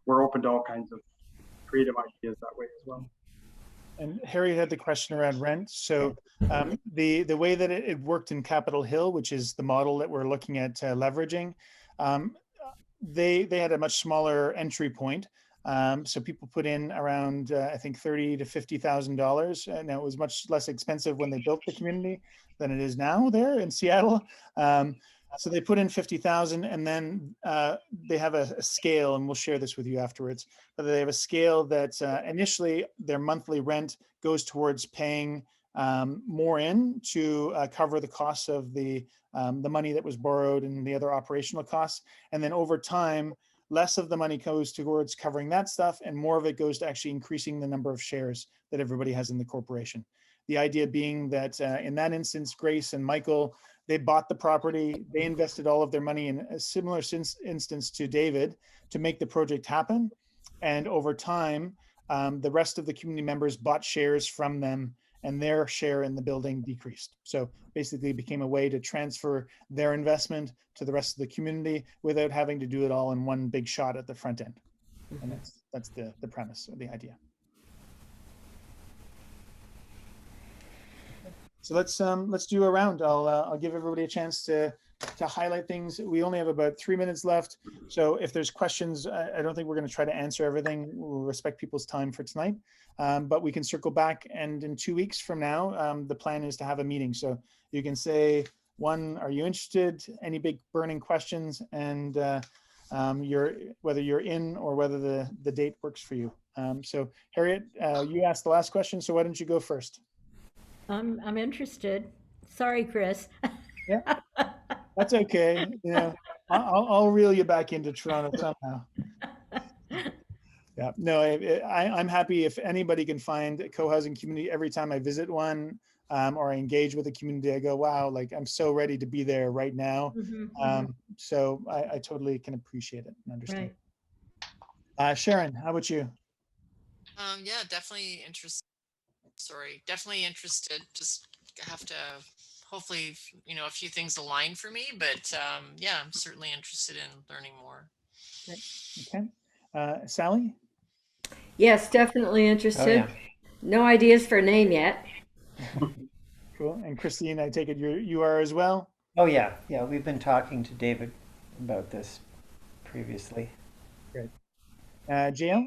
we're open to all kinds of creative ideas that way as well. And Harry had the question around rent. So the way that it worked in Capitol Hill, which is the model that we're looking at leveraging, they had a much smaller entry point. So people put in around, I think, $30,000 to $50,000. And it was much less expensive when they built the community than it is now there in Seattle. So they put in 50,000, and then they have a scale, and we'll share this with you afterwards. But they have a scale that initially their monthly rent goes towards paying more in to cover the costs of the money that was borrowed and the other operational costs. And then over time, less of the money goes towards covering that stuff, and more of it goes to actually increasing the number of shares that everybody has in the corporation. The idea being that in that instance, Grace and Michael, they bought the property, they invested all of their money in a similar instance to David to make the project happen. And over time, the rest of the community members bought shares from them, and their share in the building decreased. So basically it became a way to transfer their investment to the rest of the community without having to do it all in one big shot at the front end. And that's the premise or the idea. So let's do a round. I'll give everybody a chance to highlight things. We only have about 3 minutes left. So if there's questions, I don't think we're going to try to answer everything. We'll respect people's time for tonight, but we can circle back. And in 2 weeks from now, the plan is to have a meeting. So you can say, one, are you interested? Any big burning questions? And whether you're in or whether the date works for you. So Harriet, you asked the last question. So why don't you go first? I'm interested. Sorry, Chris. Yeah, that's okay. You know, I'll reel you back into Toronto somehow. Yeah, no, I'm happy if anybody can find a co-housing community. Every time I visit one or I engage with a community, I go, wow, like I'm so ready to be there right now. So I totally can appreciate it and understand. Right. Sharon, how about you? Yeah, definitely interested. Definitely interested. Just have to hopefully, a few things align for me, but yeah, I'm certainly interested in learning more. Okay. Sally? Yes, definitely interested. Oh, yeah. No ideas for a name yet. Cool. And Christine, I take it you are as well? Oh yeah. Yeah, we've been talking to David about this previously. Great. JL?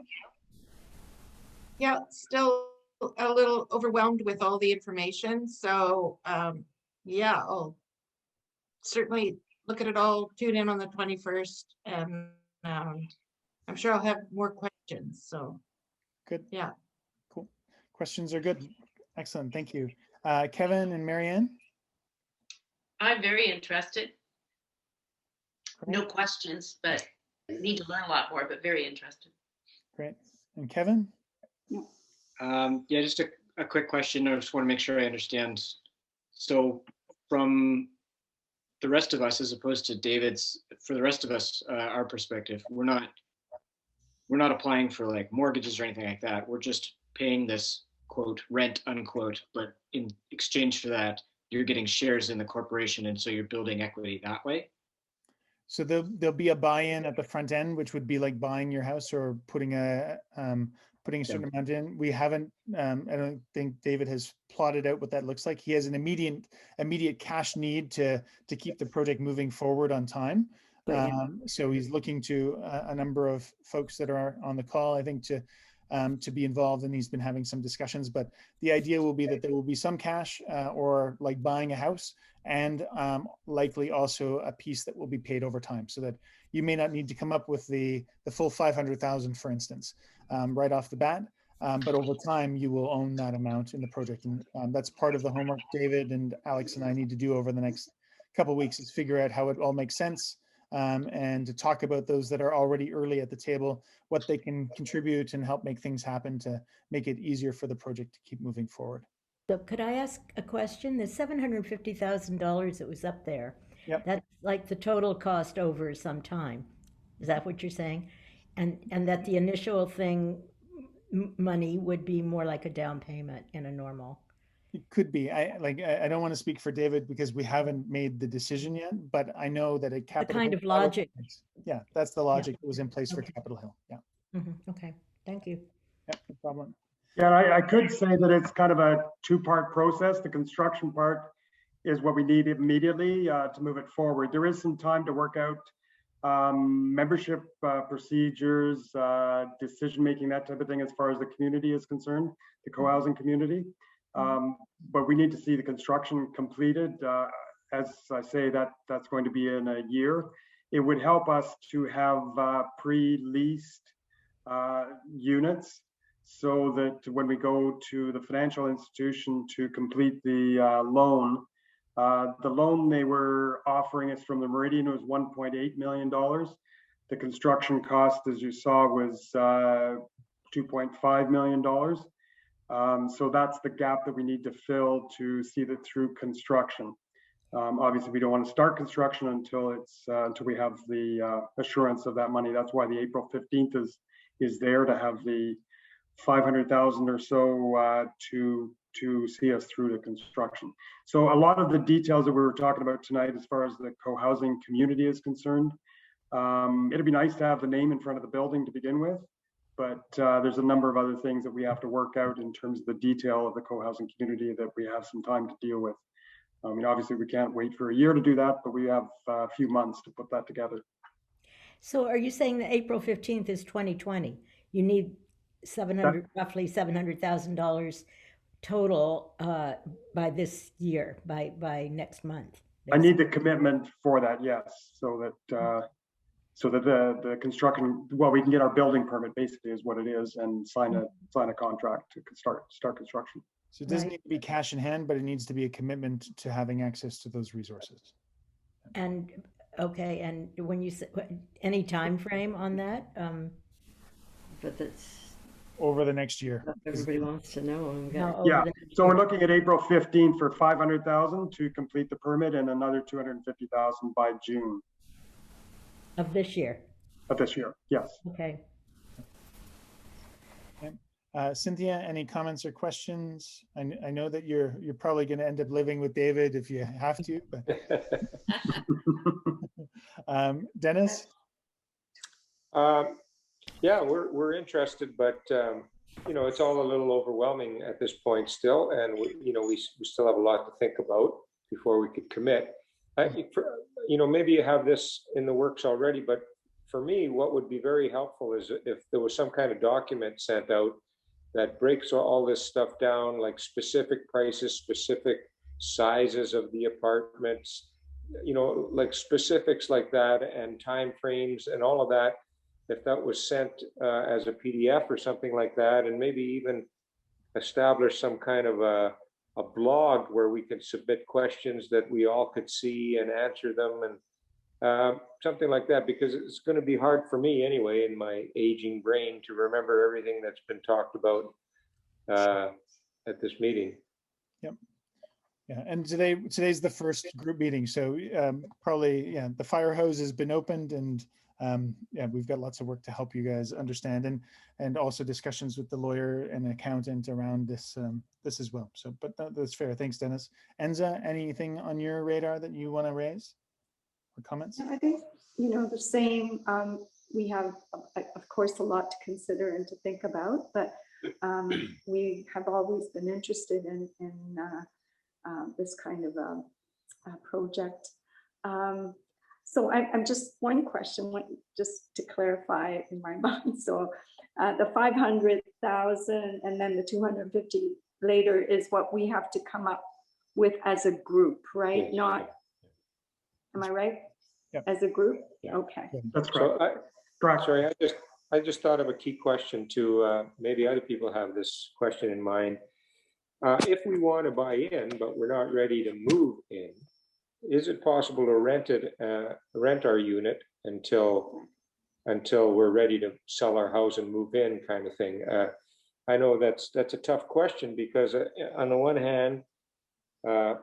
Yeah, still a little overwhelmed with all the information. So yeah, I'll certainly look at it all, tune in on the 21st, and I'm sure I'll have more questions. So good. Yeah. Cool. Questions are good. Excellent. Thank you. Kevin and Marianne? I'm very interested. Great. No questions, but need to learn a lot more, but very interested. Great. And Kevin? Yeah, just a quick question. I just want to make sure I understand. So from the rest of us, as opposed to David's, for the rest of us, our perspective, we're not applying for like mortgages or anything like that. We're just paying this quote rent unquote, but in exchange for that, you're getting shares in the corporation, and so you're building equity that way. So there'll be a buy-in at the front end, which would be like buying your house or putting a certain amount in. We haven't, I don't think David has plotted out what that looks like. He has an immediate cash need to keep the project moving forward on time. So he's looking to a number of folks that are on the call, I think, to be involved, and he's been having some discussions. But the idea will be that there will be some cash or like buying a house, and likely also a piece that will be paid over time, so that you may not need to come up with the full 500,000, for instance, right off the bat. But over time, you will own that amount in the project. And that's part of the homework David and Alex and I need to do over the next couple of weeks, is figure out how it all makes sense, and to talk about those that are already early at the table, what they can contribute and help make things happen to make it easier for the project to keep moving forward. So could I ask a question? The $750,000 that was up there, Yep. that's like the total cost over some time. Is that what you're saying? And that the initial thing money would be more like a down payment in a normal. It could be. I don't want to speak for David because we haven't made the decision yet, but I know that at The Capitol kind Hill, of logic. yeah, that's the logic that was in place for Okay. Capitol Hill. Yeah. Okay, thank you. Yeah, no problem. Yeah, I could say that it's kind of a two-part process. The construction part is what we need immediately to move it forward. There is some time to work out membership procedures, decision-making, that type of thing as far as the community is concerned, the co-housing community. But we need to see the construction completed. As I say, that's going to be in a year. It would help us to have pre-leased units so that when we go to the financial institution to complete the loan they were offering us from the Meridian was $1.8 million. The construction cost, as you saw, was $2.5 million. So that's the gap that we need to fill to see that through construction. Obviously, we don't want to start construction until we have the assurance of that money. That's why the April 15th is there, to have the 500,000 or so to see us through to construction. So a lot of the details that we were talking about tonight, as far as the co-housing community is concerned, it'd be nice to have the name in front of the building to begin with, but there's a number of other things that we have to work out in terms of the detail of the co-housing community that we have some time to deal with. I mean, obviously we can't wait for a year to do that, but we have a few months to put that together. So are you saying that April 15th is 2020? You need roughly $700,000 total by this year, by next month? I need the commitment for that, yes, so that the construction, well, we can get our building permit, basically is what it is, and sign a contract to start construction. So it doesn't need to be cash in hand, but it needs to be a commitment to having access to those resources. And okay, and when you say any time frame on that, But that's over the next year. everybody wants to know. Yeah, so we're looking at April 15th for 500,000 to complete the permit, and another 250,000 by June of this year. Of this year, yes. Okay. Cynthia, any comments or questions? I know that you're probably going to end up living with David if you have to. But Dennis? Yeah, we're interested, but you know, it's all a little overwhelming at this point still, and we still have a lot to think about before we could commit. You know, maybe you have this in the works already, but for me, what would be very helpful is if there was some kind of document sent out that breaks all this stuff down, like specific prices, specific sizes of the apartments, you know, like specifics like that, and time frames and all of that. If that was sent as a PDF or something like that, and maybe even establish some kind of a blog where we could submit questions that we all could see and answer them, and something like that, because it's going to be hard for me anyway in my aging brain to remember everything that's been talked about at this meeting. Yep. Yeah, and today's the first group meeting, so probably the fire hose has been opened, and we've got lots of work to help you guys understand, and also discussions with the lawyer and accountant around this this as well. So, but that's fair. Thanks, Dennis. Enza, anything on your radar that you want to raise or comments? I think the same. We have, of course, a lot to consider and to think about, but we have always been interested in this kind of a project. So I'm just one question, just to clarify in my mind. So the 500,000 and then the 250 later is what we have to come up with as a group, right? Yes. Not, am I right? Yep. As a group? Yeah. Okay. That's correct. Sorry, I just thought of a key question to maybe other people have this question in mind. If we want to buy in, but we're not ready to move in, is it possible to rent our unit until we're ready to sell our house and move in, kind of thing? I know that's a tough question because on the one hand, I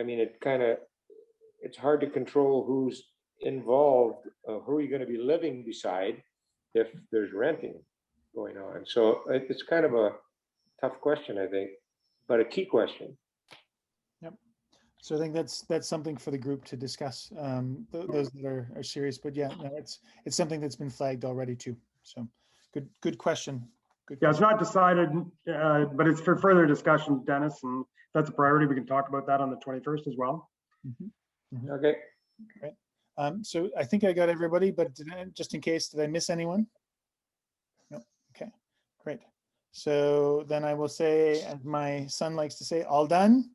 mean, it's hard to control who's involved. Who are you going to be living beside if there's renting going on? So it's kind of a tough question, I think, but a key question. Yep. So I think that's something for the group to discuss. Those that are serious, but yeah, no, it's something that's been flagged already too. So good question. Good Yeah, it's question. not decided, but it's for further discussion, Dennis, and that's a priority. We can talk about that on the 21st as well. Okay. Great. So I think I got everybody, but just in case, did I miss anyone? No. Okay, great. So then I will say, as my son likes to say, all done.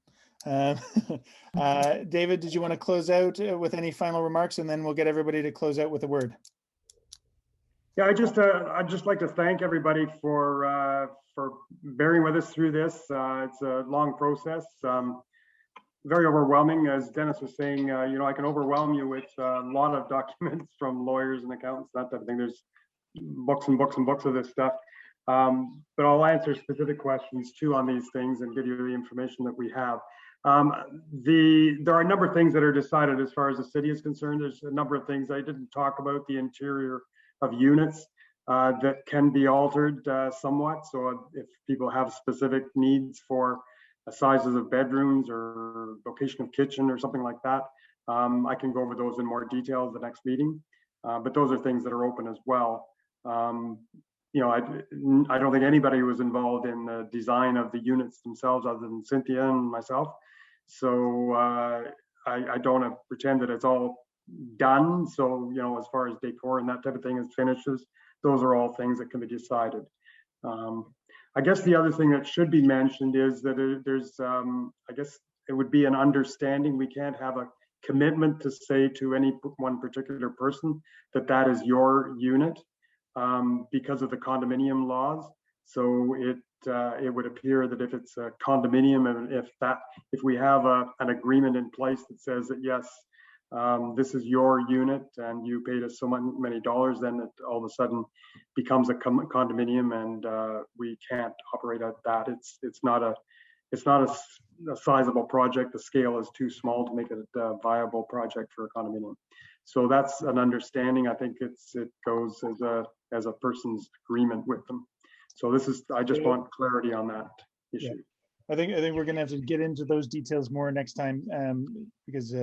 David, did you want to close out with any final remarks, and then we'll get everybody to close out with a word? Yeah, I'd just like to thank everybody for bearing with us through this. It's a long process, very overwhelming, as Dennis was saying. You know, I can overwhelm you with a lot of documents from lawyers and accountants, that type of thing. There's books and books and books of this stuff. But I'll answer specific questions too on these things and give you the information that we have. There are a number of things that are decided as far as the city is concerned. There's a number of things I didn't talk about, the interior of units that can be altered somewhat. So if people have specific needs for sizes of bedrooms or location of kitchen or something like that, I can go over those in more detail at the next meeting. But those are things that are open as well. You know, I don't think anybody was involved in the design of the units themselves other than Cynthia and myself. So I don't want to pretend that it's all done. So, you know, as far as decor and that type of thing is finishes, those are all things that can be decided. I guess the other thing that should be mentioned is that there's, I guess it would be an understanding. We can't have a commitment to say to any one particular person that that is your unit because of the condominium laws. So it would appear that if it's a condominium and if we have an agreement in place that says that yes, this is your unit and you paid us so many dollars, then it all of a sudden becomes a condominium, and we can't operate at that. It's not a sizable project. The scale is too small to make it a viable project for a condominium. So that's an understanding. I think it goes as a person's agreement with them. So I just want clarity on that issue. Yeah. I think we're going to have to get into those details more next time because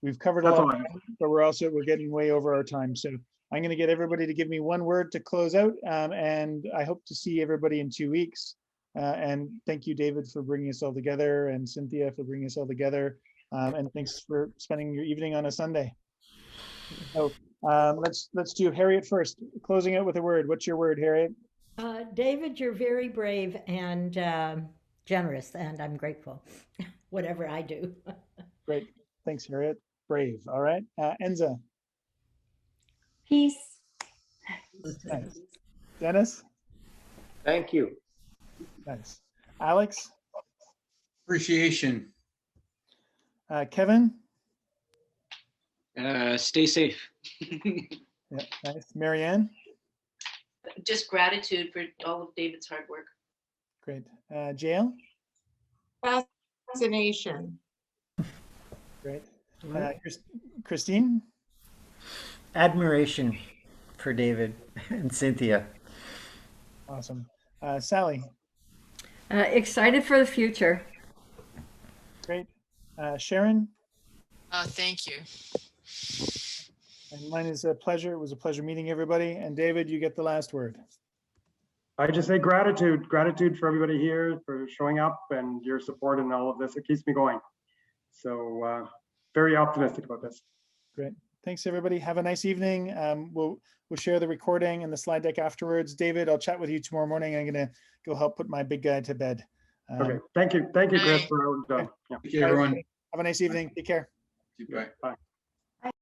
we've covered a lot, but we're getting way over our time. So I'm going to get everybody to give me one word to close out, and I hope to see everybody in 2 weeks. And thank you, David, for bringing us all together, and Cynthia for bringing us all together. And thanks for spending your evening on a Sunday. So let's do Harriet first. Closing out with a word. What's your word, Harriet? David, you're very brave and generous, and I'm grateful. Whatever I do. Great. Thanks, Harriet. Brave. All right. Enza. Peace. Nice. Dennis. Thank you. Nice. Alex. Appreciation. Kevin. Stay safe. Yeah, nice. Marianne. Just gratitude for all of David's hard work. Great. Jael. Fascination. Great. Christine. Admiration for David and Cynthia. Awesome. Sally. Excited for the future. Great. Sharon. Thank you. And mine is a pleasure. It was a pleasure meeting everybody. And David, you get the last word. I just say gratitude for everybody here for showing up and your support and all of this. It keeps me going. So very optimistic about this. Great. Thanks, everybody. Have a nice evening. We'll share the recording and the slide deck afterwards. David, I'll chat with you tomorrow morning. I'm going to go help put my big guy to bed. Okay. Thank you, Chris. For Thank you, everyone. Have a nice evening. Take care. Bye. Bye.